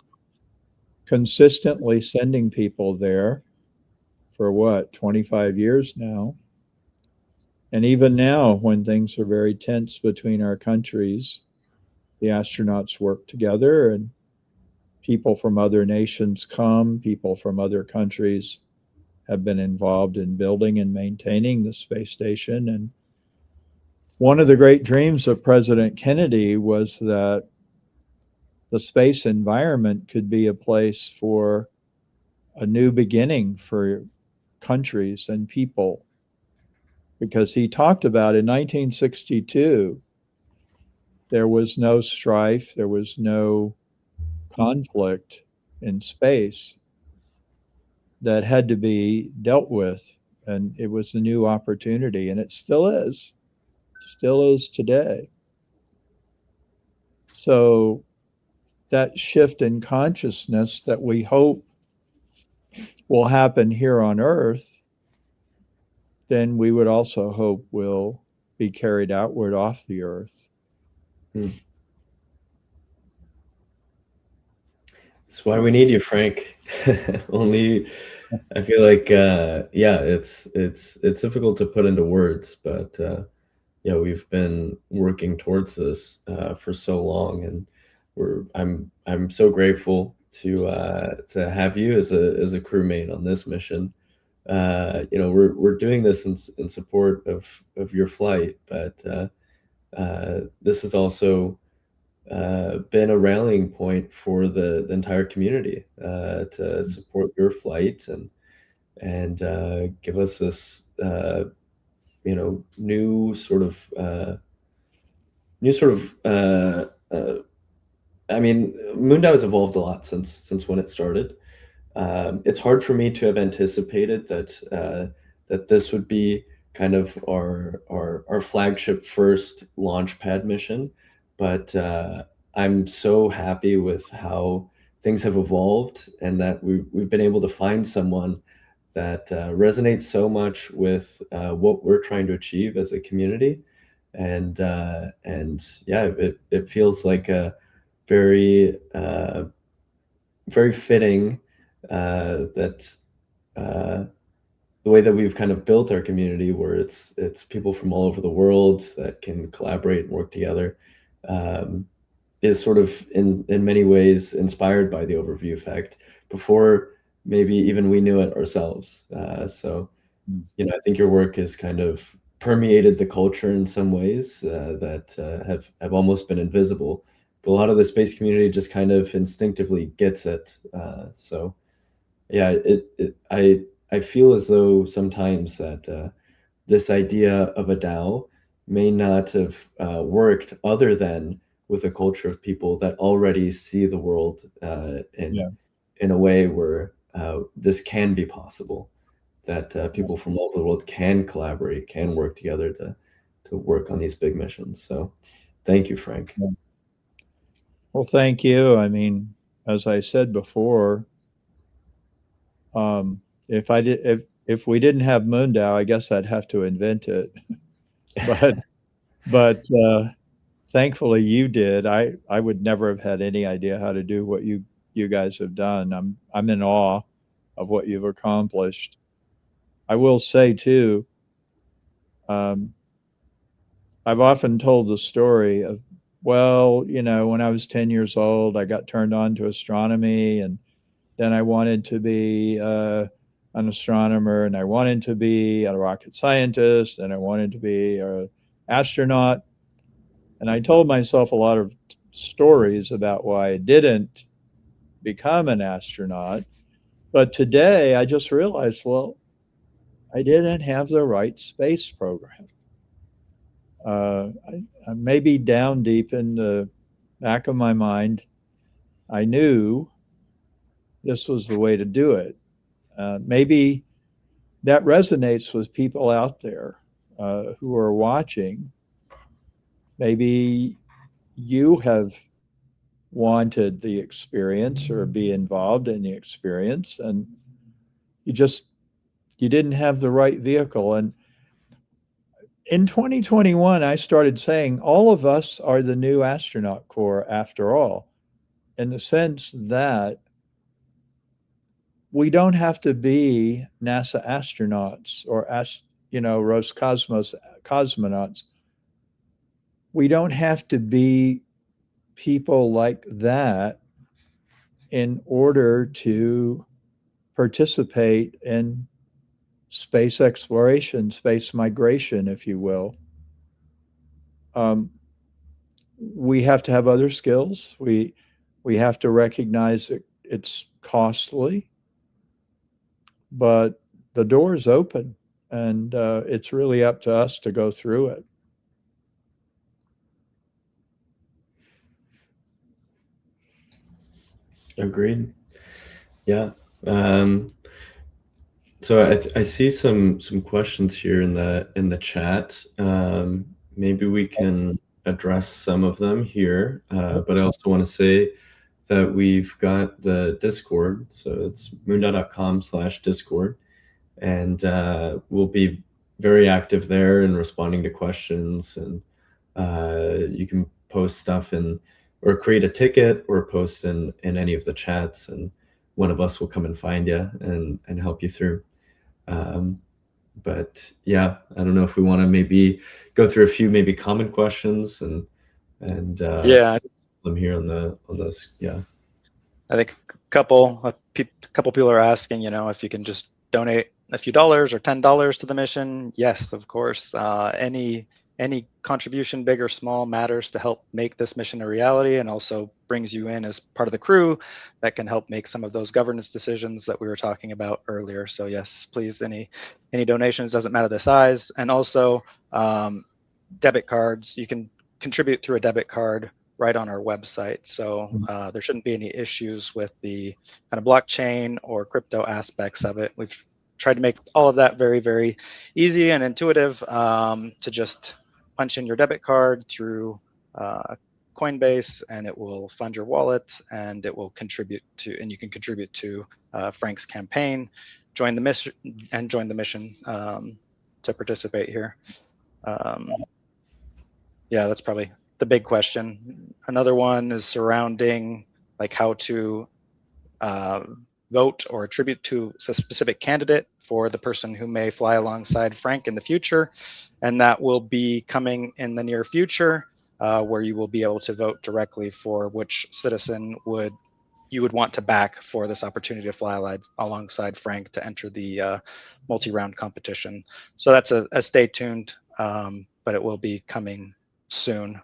consistently sending people there for what, 25 years now. And even now, when things are very tense between our countries, the astronauts work together and people from other nations come, people from other countries have been involved in building and maintaining the space station. And one of the great dreams of President Kennedy was that the space environment could be a place for a new beginning for countries and people. Because he talked about in 1962, there was no strife, there was no conflict in space that had to be dealt with. And it was a new opportunity, and it still is today. So that shift in consciousness that we hope will happen here on Earth, then we would also hope will be carried outward off the Earth. That's why we need you, Frank. Only, I feel like, it's difficult to put into words, but yeah, we've been working towards this for so long, and I'm so grateful to have you as a crewmate on this mission. You know, we're doing this in support of your flight, but this has also been a rallying point for the entire community to support your flight and give us this you know, new sort of I mean, MoonDAO has evolved a lot since when it started. It's hard for me to have anticipated that this would be kind of our flagship first launch pad mission, but I'm so happy with how things have evolved and that we've been able to find someone that resonates so much with what we're trying to achieve as a community, and yeah, it feels like a very very fitting that the way that we've kind of built our community, where it's people from all over the world that can collaborate and work together, is sort of in many ways inspired by the overview effect before maybe even we knew it ourselves. So, you know, I think your work has kind of permeated the culture in some ways that have almost been invisible. But a lot of the space community just kind of instinctively gets it. So, yeah, I feel as though sometimes that this idea of a DAO may not have worked other than with a culture of people that already see the world in a way where this can be possible, that people from all over the world can collaborate, can work together to work on these big missions. So thank you, Frank. Well, thank you. I mean, as I said before, if we didn't have MoonDAO, I guess I'd have to invent it. but thankfully you did. I would never have had any idea how to do what you guys have done. I'm in awe of what you've accomplished. I will say too, I've often told the story of, well, you know, when I was 10 years old, I got turned on to astronomy, and then I wanted to be an astronomer, and I wanted to be a rocket scientist, and I wanted to be an astronaut. And I told myself a lot of stories about why I didn't become an astronaut. But today I just realized, well, I didn't have the right space program. I maybe down deep in the back of my mind, I knew this was the way to do it. Maybe that resonates with people out there who are watching. Maybe you have wanted the experience or be involved in the experience, and you didn't have the right vehicle. And in 2021, I started saying all of us are the new astronaut corps after all, in the sense that we don't have to be NASA astronauts or Roscosmos cosmonauts. We don't have to be people like that in order to participate in space exploration, space migration, if you will. We have to have other skills. We have to recognize that it's costly, but the door is open, and it's really up to us to go through it. Agreed. Yeah. So I see some questions here in the chat. Maybe we can address some of them here, but I also want to say that we've got the Discord, so it's moondao.com/Discord, and we'll be very active there in responding to questions, and you can post stuff or create a ticket or post in any of the chats, and one of us will come and find you and help you through. But yeah, I don't know if we want to maybe go through a few maybe common questions and Yeah, them here on this. Yeah. I think a couple people are asking, if you can just donate a few dollars or $10 to the mission. Yes, of course. Any contribution, big or small, matters to help make this mission a reality, and also brings you in as part of the crew that can help make some of those governance decisions that we were talking about earlier. So yes, please, any donations, doesn't matter the size, and also debit cards. You can contribute through a debit card right on our website. So there shouldn't be any issues with the kind of blockchain or crypto aspects of it. We've tried to make all of that very, very easy and intuitive to just punch in your debit card through Coinbase, and it will fund your wallet, and it will contribute to, and you can contribute to Frank's campaign, join the mission to participate here. Yeah, that's probably the big question. Another one is surrounding like how to vote or attribute to a specific candidate for the person who may fly alongside Frank in the future. And that will be coming in the near future, where you will be able to vote directly for which citizen you would want to back for this opportunity to fly alongside Frank to enter the multi-round competition. So that's a stay tuned, but it will be coming soon.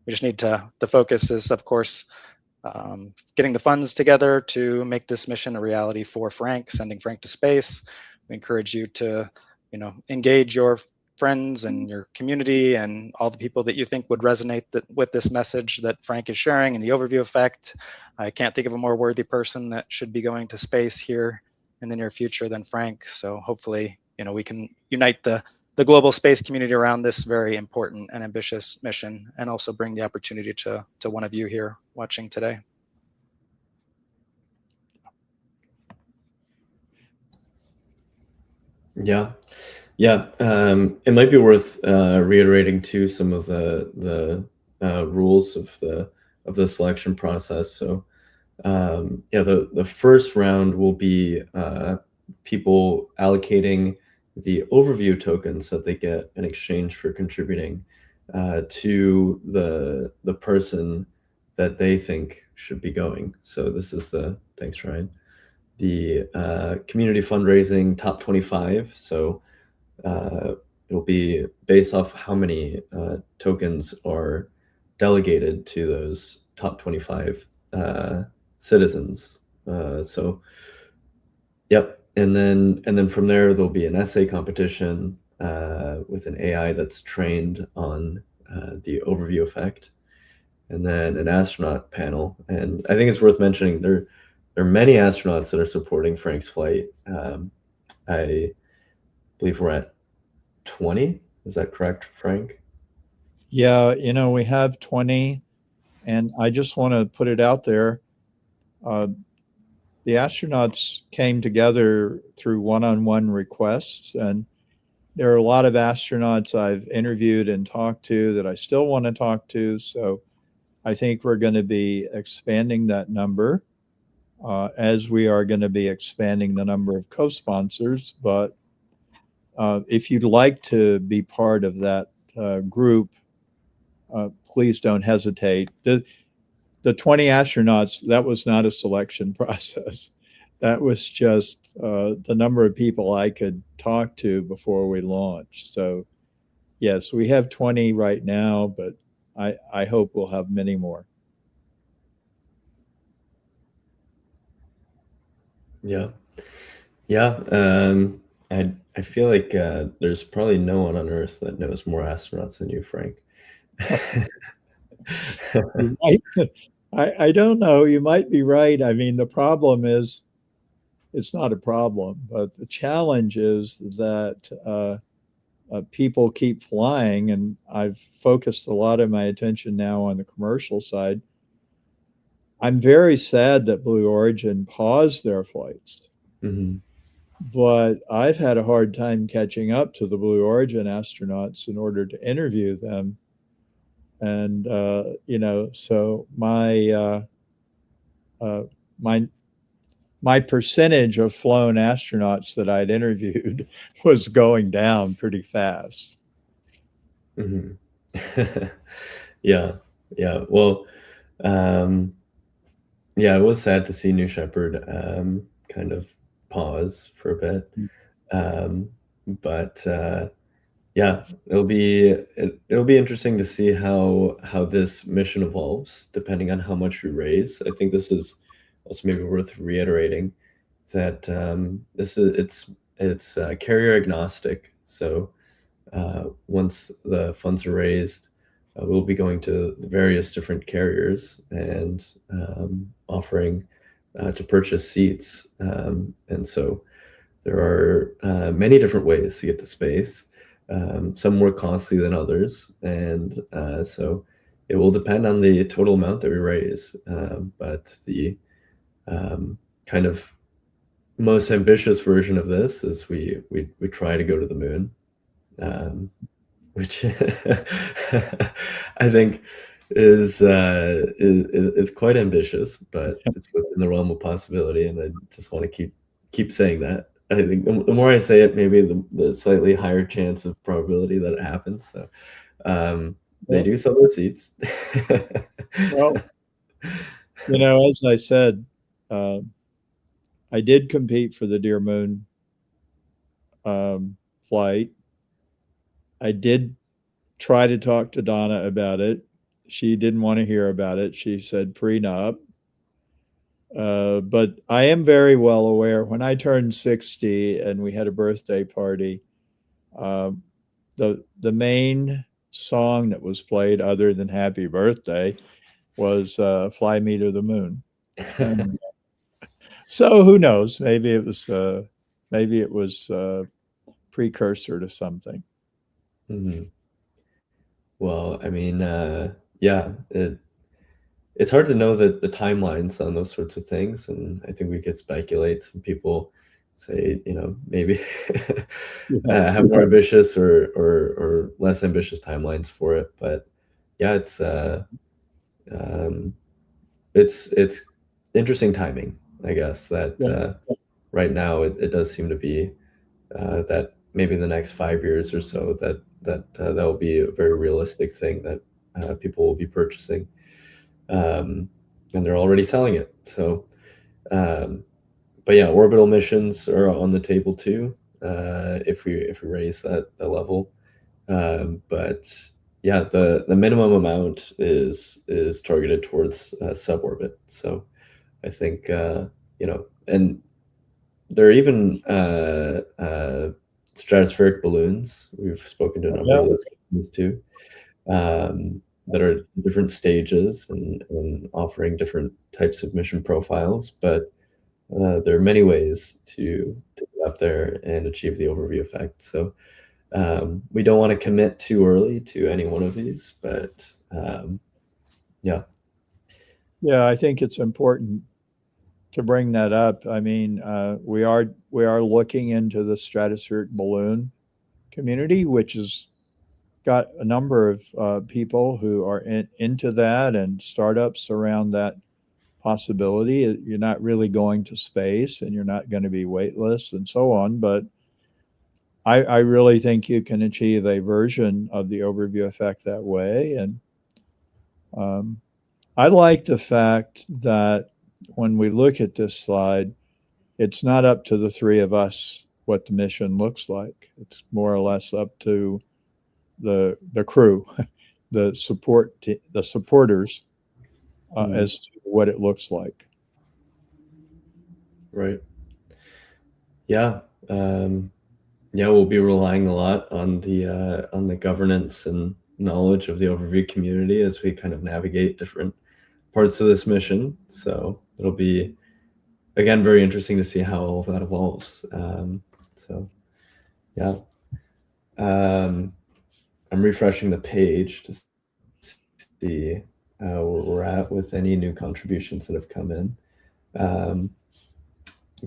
We just need the focus is, of course, getting the funds together to make this mission a reality for Frank, sending Frank to space. We encourage you to, engage your friends and your community and all the people that you think would resonate with this message that Frank is sharing and the overview effect. I can't think of a more worthy person that should be going to space here in the near future than Frank. So hopefully, we can unite the global space community around this very important and ambitious mission, and also bring the opportunity to one of you here watching today. Yeah. It might be worth reiterating too some of the rules of the selection process. So the first round will be people allocating the overview tokens that they get in exchange for contributing to the person that they think should be going. So this is thanks, Ryan. The community fundraising top 25. So it'll be based off how many tokens are delegated to those top 25 citizens. Yep. And then from there, there'll be an essay competition with an AI that's trained on the overview effect, and then an astronaut panel. And I think it's worth mentioning there are many astronauts that are supporting Frank's flight. I believe we're at 20. Is that correct, Frank? Yeah, we have 20, and I just want to put it out there. The astronauts came together through one-on-one requests, and there are a lot of astronauts I've interviewed and talked to that I still want to talk to. So I think we're going to be expanding that number, as we are going to be expanding the number of co-sponsors. But if you'd like to be part of that group, please don't hesitate. The 20 astronauts, that was not a selection process. That was just the number of people I could talk to before we launched. So yes, we have 20 right now, but I hope we'll have many more. Yeah. I feel like there's probably no one on Earth that knows more astronauts than you, Frank. I don't know. You might be right. I mean, the problem is, it's not a problem, but the challenge is that people keep flying, and I've focused a lot of my attention now on the commercial side. I'm very sad that Blue Origin paused their flights. Mm-hmm. But I've had a hard time catching up to the Blue Origin astronauts in order to interview them. And, so my my percentage of flown astronauts that I'd interviewed was going down pretty fast. Mm-hmm. Yeah. Well, yeah, it was sad to see New Shepard kind of pause for a bit. But yeah, it'll be interesting to see how this mission evolves, depending on how much we raise. I think this is also maybe worth reiterating that it's carrier agnostic. So once the funds are raised, we'll be going to the various different carriers and offering to purchase seats. And so there are many different ways to get to space, some more costly than others. And so it will depend on the total amount that we raise. But the kind of most ambitious version of this is we try to go to the moon, which I think is quite ambitious, but it's within the realm of possibility. And I just want to keep saying that. I think the more I say it, maybe the slightly higher chance of probability that it happens. So they do sell their seats. Well, as I said, I did compete for the Dear Moon flight. I did try to talk to Donna about it. She didn't want to hear about it. She said prenup. But I am very well aware, when I turned 60 and we had a birthday party, the main song that was played other than Happy Birthday was Fly Me to the Moon. And, so who knows? Maybe it was precursor to something. Mm-hmm. Well, I mean, yeah, it's hard to know the timelines on those sorts of things, and I think we could speculate. Some people say, maybe have more ambitious or less ambitious timelines for it. But yeah, it's interesting timing, I guess. That right now it does seem to be that maybe in the next 5 years or so that will be a very realistic thing that people will be purchasing. And they're already selling it. So, but yeah, orbital missions are on the table too, if we raise that level. But yeah, the minimum amount is targeted towards suborbit. So I think and there are even stratospheric balloons. We've spoken to a number of those companies too. That are different stages and offering different types of mission profiles, but there are many ways to get up there and achieve the overview effect. So we don't want to commit too early to any one of these, but yeah. Yeah, I think it's important to bring that up. I mean, we are looking into the stratospheric balloon community, which is got a number of people who are into that, and startups around that possibility. You're not really going to space, and you're not going to be weightless and so on. But I really think you can achieve a version of the overview effect that way. And I like the fact that when we look at this slide, it's not up to the three of us what the mission looks like. It's more or less up to the crew, the supporters, as to what it looks like. Right. Yeah. We'll be relying a lot on the governance and knowledge of the overview community as we kind of navigate different parts of this mission. So it'll be, again, very interesting to see how all of that evolves. So yeah. I'm refreshing the page to see where we're at with any new contributions that have come in.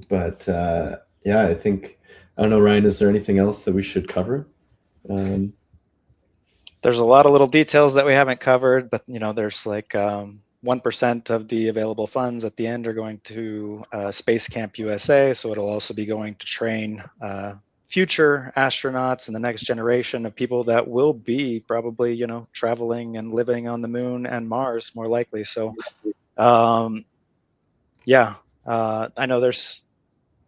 But yeah, I think, I don't know, Ryan, is there anything else that we should cover? There's a lot of little details that we haven't covered, but there's like 1% of the available funds at the end are going to Space Camp USA. So it'll also be going to train future astronauts and the next generation of people that will be probably, traveling and living on the moon and Mars more likely. So, I know there's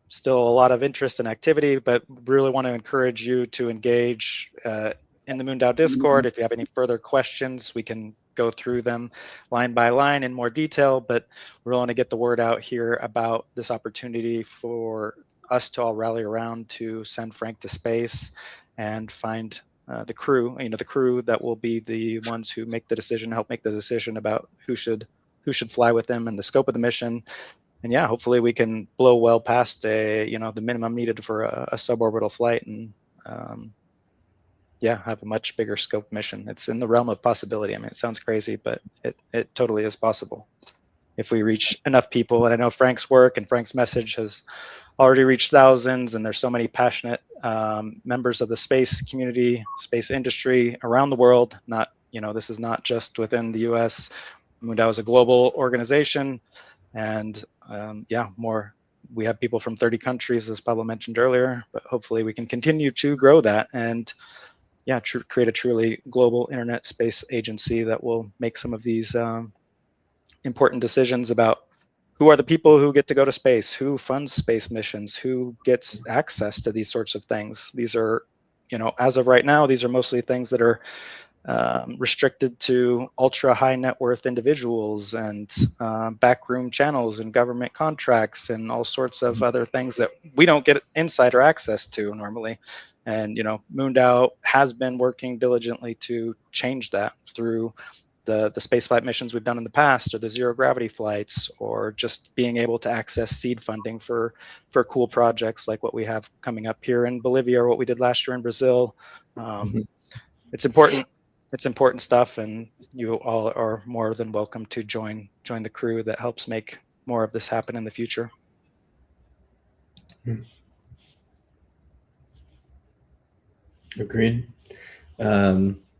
still a lot of interest and activity, but really want to encourage you to engage in the MoonDAO Discord. If you have any further questions, we can go through them line by line in more detail, but we want to get the word out here about this opportunity for us to all rally around to send Frank to space and find the crew, the crew that will be the ones who make the decision, help make the decision about who should fly with them and the scope of the mission. And yeah, hopefully we can blow well past the minimum needed for a suborbital flight and have a much bigger scope mission. It's in the realm of possibility. I mean, it sounds crazy, but it totally is possible if we reach enough people. And I know Frank's work and Frank's message has already reached thousands, and there's so many passionate members of the space community, space industry around the world. This is not just within the US. MoonDAO is a global organization, and we have people from 30 countries, as Pablo mentioned earlier, but hopefully we can continue to grow that and create a truly global internet space agency that will make some of these important decisions about who are the people who get to go to space, who funds space missions, who gets access to these sorts of things. These are, as of right now, these are mostly things that are restricted to ultra high net worth individuals and backroom channels and government contracts and all sorts of other things that we don't get insider access to normally. And MoonDAO has been working diligently to change that through the spaceflight missions we've done in the past, or the zero gravity flights, or just being able to access seed funding for cool projects like what we have coming up here in Bolivia, or what we did last year in Brazil. It's important. It's important stuff, and you all are more than welcome to join the crew that helps make more of this happen in the future. Agreed.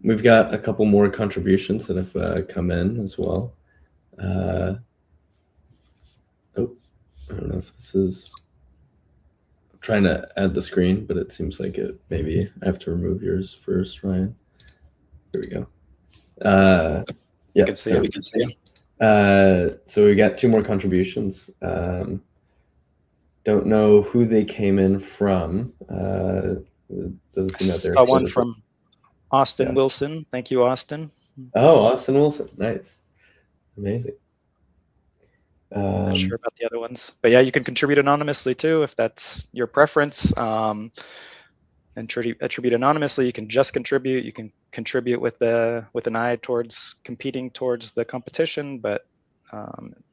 We've got a couple more contributions that have come in as well. I don't know if this is... I'm trying to add the screen, but it seems like maybe I have to remove yours first, Ryan. Here we go. We can see it. So we got two more contributions. Don't know who they came in from. Doesn't seem that they're one from Austin Wilson. Thank you, Austin. Oh, Austin Wilson. Nice. Amazing. Not sure about the other ones, but yeah, you can contribute anonymously too if that's your preference. And attribute anonymously. You can just contribute. You can contribute with an eye towards competing towards the competition, but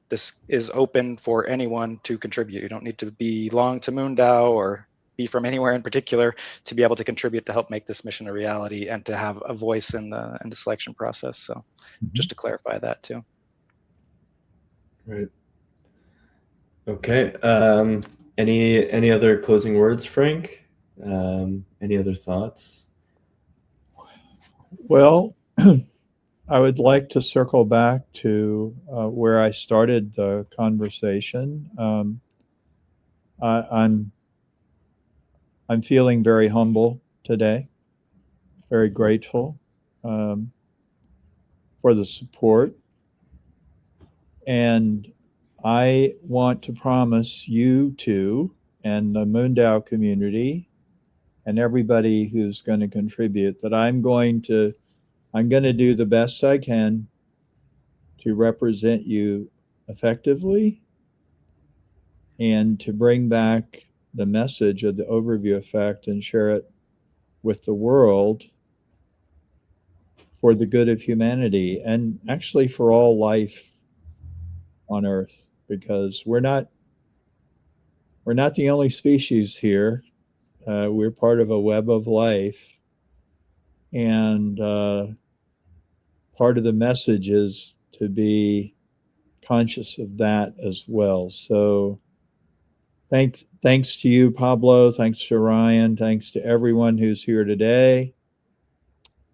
this is open for anyone to contribute. You don't need to belong to MoonDAO or be from anywhere in particular to be able to contribute to help make this mission a reality and to have a voice in the selection process. So just to clarify that too. Right. Okay. Any other closing words, Frank? Any other thoughts? Well, I would like to circle back to where I started the conversation. I'm feeling very humble today, very grateful for the support, and I want to promise you two and the MoonDAO community and everybody who's going to contribute that I'm going to do the best I can to represent you effectively and to bring back the message of the overview effect and share it with the world for the good of humanity and actually for all life on Earth, because we're not the only species here. We're part of a web of life, and part of the message is to be conscious of that as well. So thanks to you, Pablo. Thanks to Ryan. Thanks to everyone who's here today.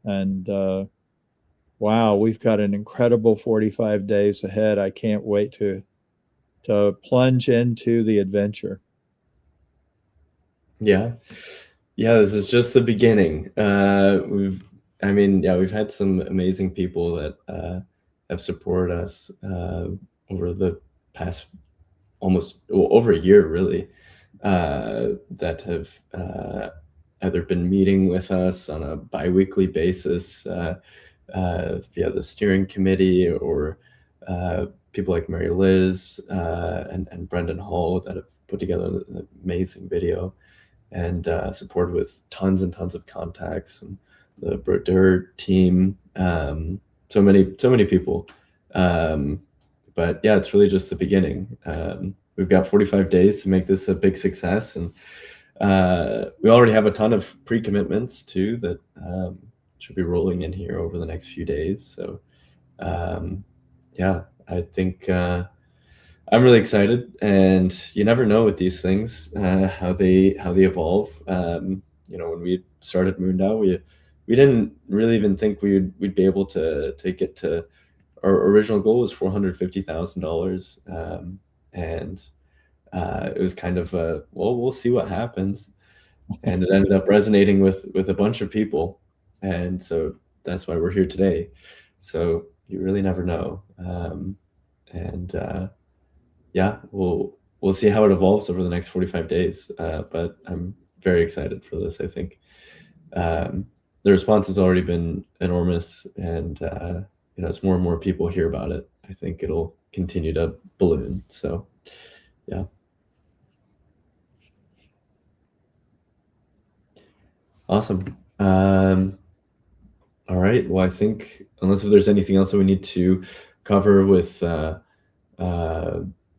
And wow, we've got an incredible 45 days ahead. I can't wait to plunge into the adventure. Yeah. This is just the beginning. We've had some amazing people that have supported us over the past over a year, really, that have either been meeting with us on a bi-weekly basis via the steering committee, or people like Mary Liz and Brendan Hall that have put together an amazing video, and supported with tons and tons of contacts, and the Brodeur team, so many people. But yeah, it's really just the beginning. We've got 45 days to make this a big success, and we already have a ton of pre-commitments too that should be rolling in here over the next few days. So I think I'm really excited, and you never know with these things how they evolve. When we started MoonDAO, we didn't really even think we'd be able to get to our original goal was $450,000, and it was kind of we'll see what happens, and it ended up resonating with a bunch of people, and so that's why we're here today. So you really never know, we'll see how it evolves over the next 45 days. But I'm very excited for this. I think the response has already been enormous, and as more and more people hear about it, I think it'll continue to balloon. So, yeah. Awesome. All right. Well, I think unless if there's anything else that we need to cover with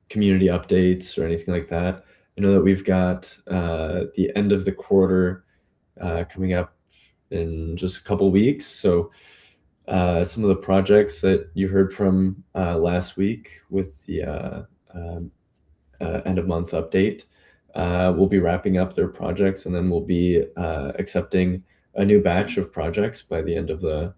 community updates or anything like that, I know that we've got the end of the quarter coming up in just a couple weeks. So some of the projects that you heard from last week with the end of month update, we'll be wrapping up their projects, and then we'll be accepting a new batch of projects by the end of the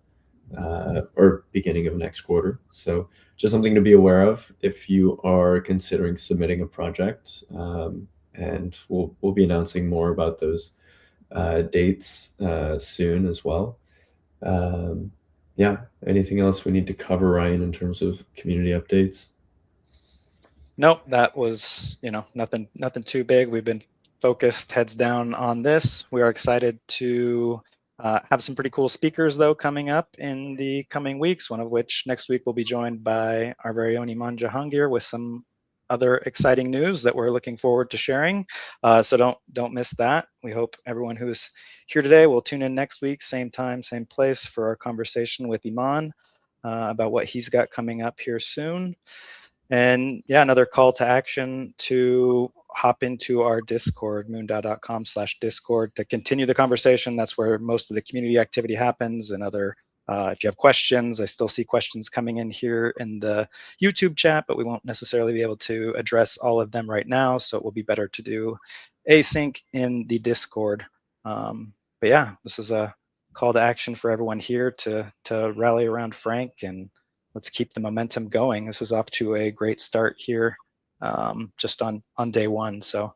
or beginning of next quarter. So just something to be aware of if you are considering submitting a project, and we'll be announcing more about those dates soon as well. Anything else we need to cover, Ryan, in terms of community updates? Nope, that was nothing too big. We've been focused, heads down on this. We are excited to have some pretty cool speakers though coming up in the coming weeks, one of which next week will be joined by our very own Eiman Jahangir with some other exciting news that we're looking forward to sharing. So don't miss that. We hope everyone who's here today will tune in next week, same time, same place, for our conversation with Eiman about what he's got coming up here soon. And yeah, another call to action to hop into our Discord, moondao.com/Discord, to continue the conversation. That's where most of the community activity happens, and other if you have questions, I still see questions coming in here in the YouTube chat, but we won't necessarily be able to address all of them right now. So it will be better to do async in the Discord. But yeah, this is a call to action for everyone here to rally around Frank, and let's keep the momentum going. This is off to a great start here, just on day one. So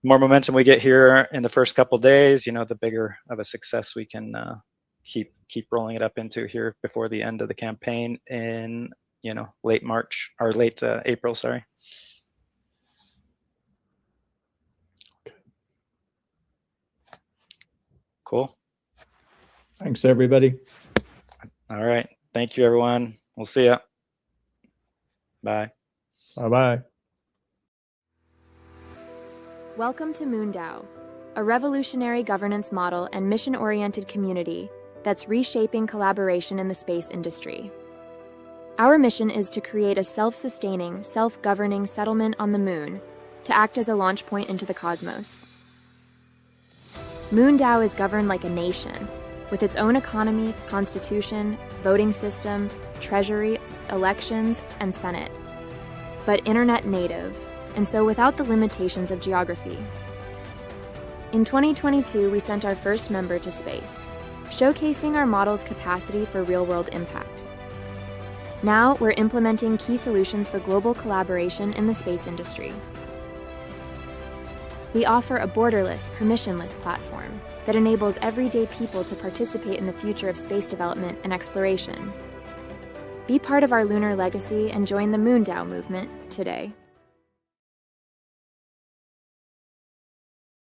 the more momentum we get here in the first couple days, the bigger of a success we can keep rolling it up into here before the end of the campaign in late March or late April. Sorry. Cool. Thanks, everybody. All right. Thank you, everyone. We'll see ya. Bye. Bye-bye. Welcome to MoonDAO, a revolutionary governance model and mission-oriented community that's reshaping collaboration in the space industry. Our mission is to create a self-sustaining, self-governing settlement on the moon to act as a launch point into the cosmos. MoonDAO is governed like a nation, with its own economy, constitution, voting system, treasury, elections, and senate, but internet native, and so without the limitations of geography. In 2022, we sent our first member to space. showcasing our model's capacity for real-world impact. Now, we're implementing key solutions for global collaboration in the space industry. We offer a borderless, permissionless platform that enables everyday people to participate in the future of space development and exploration. Be part of our lunar legacy and join the MoonDAO movement today.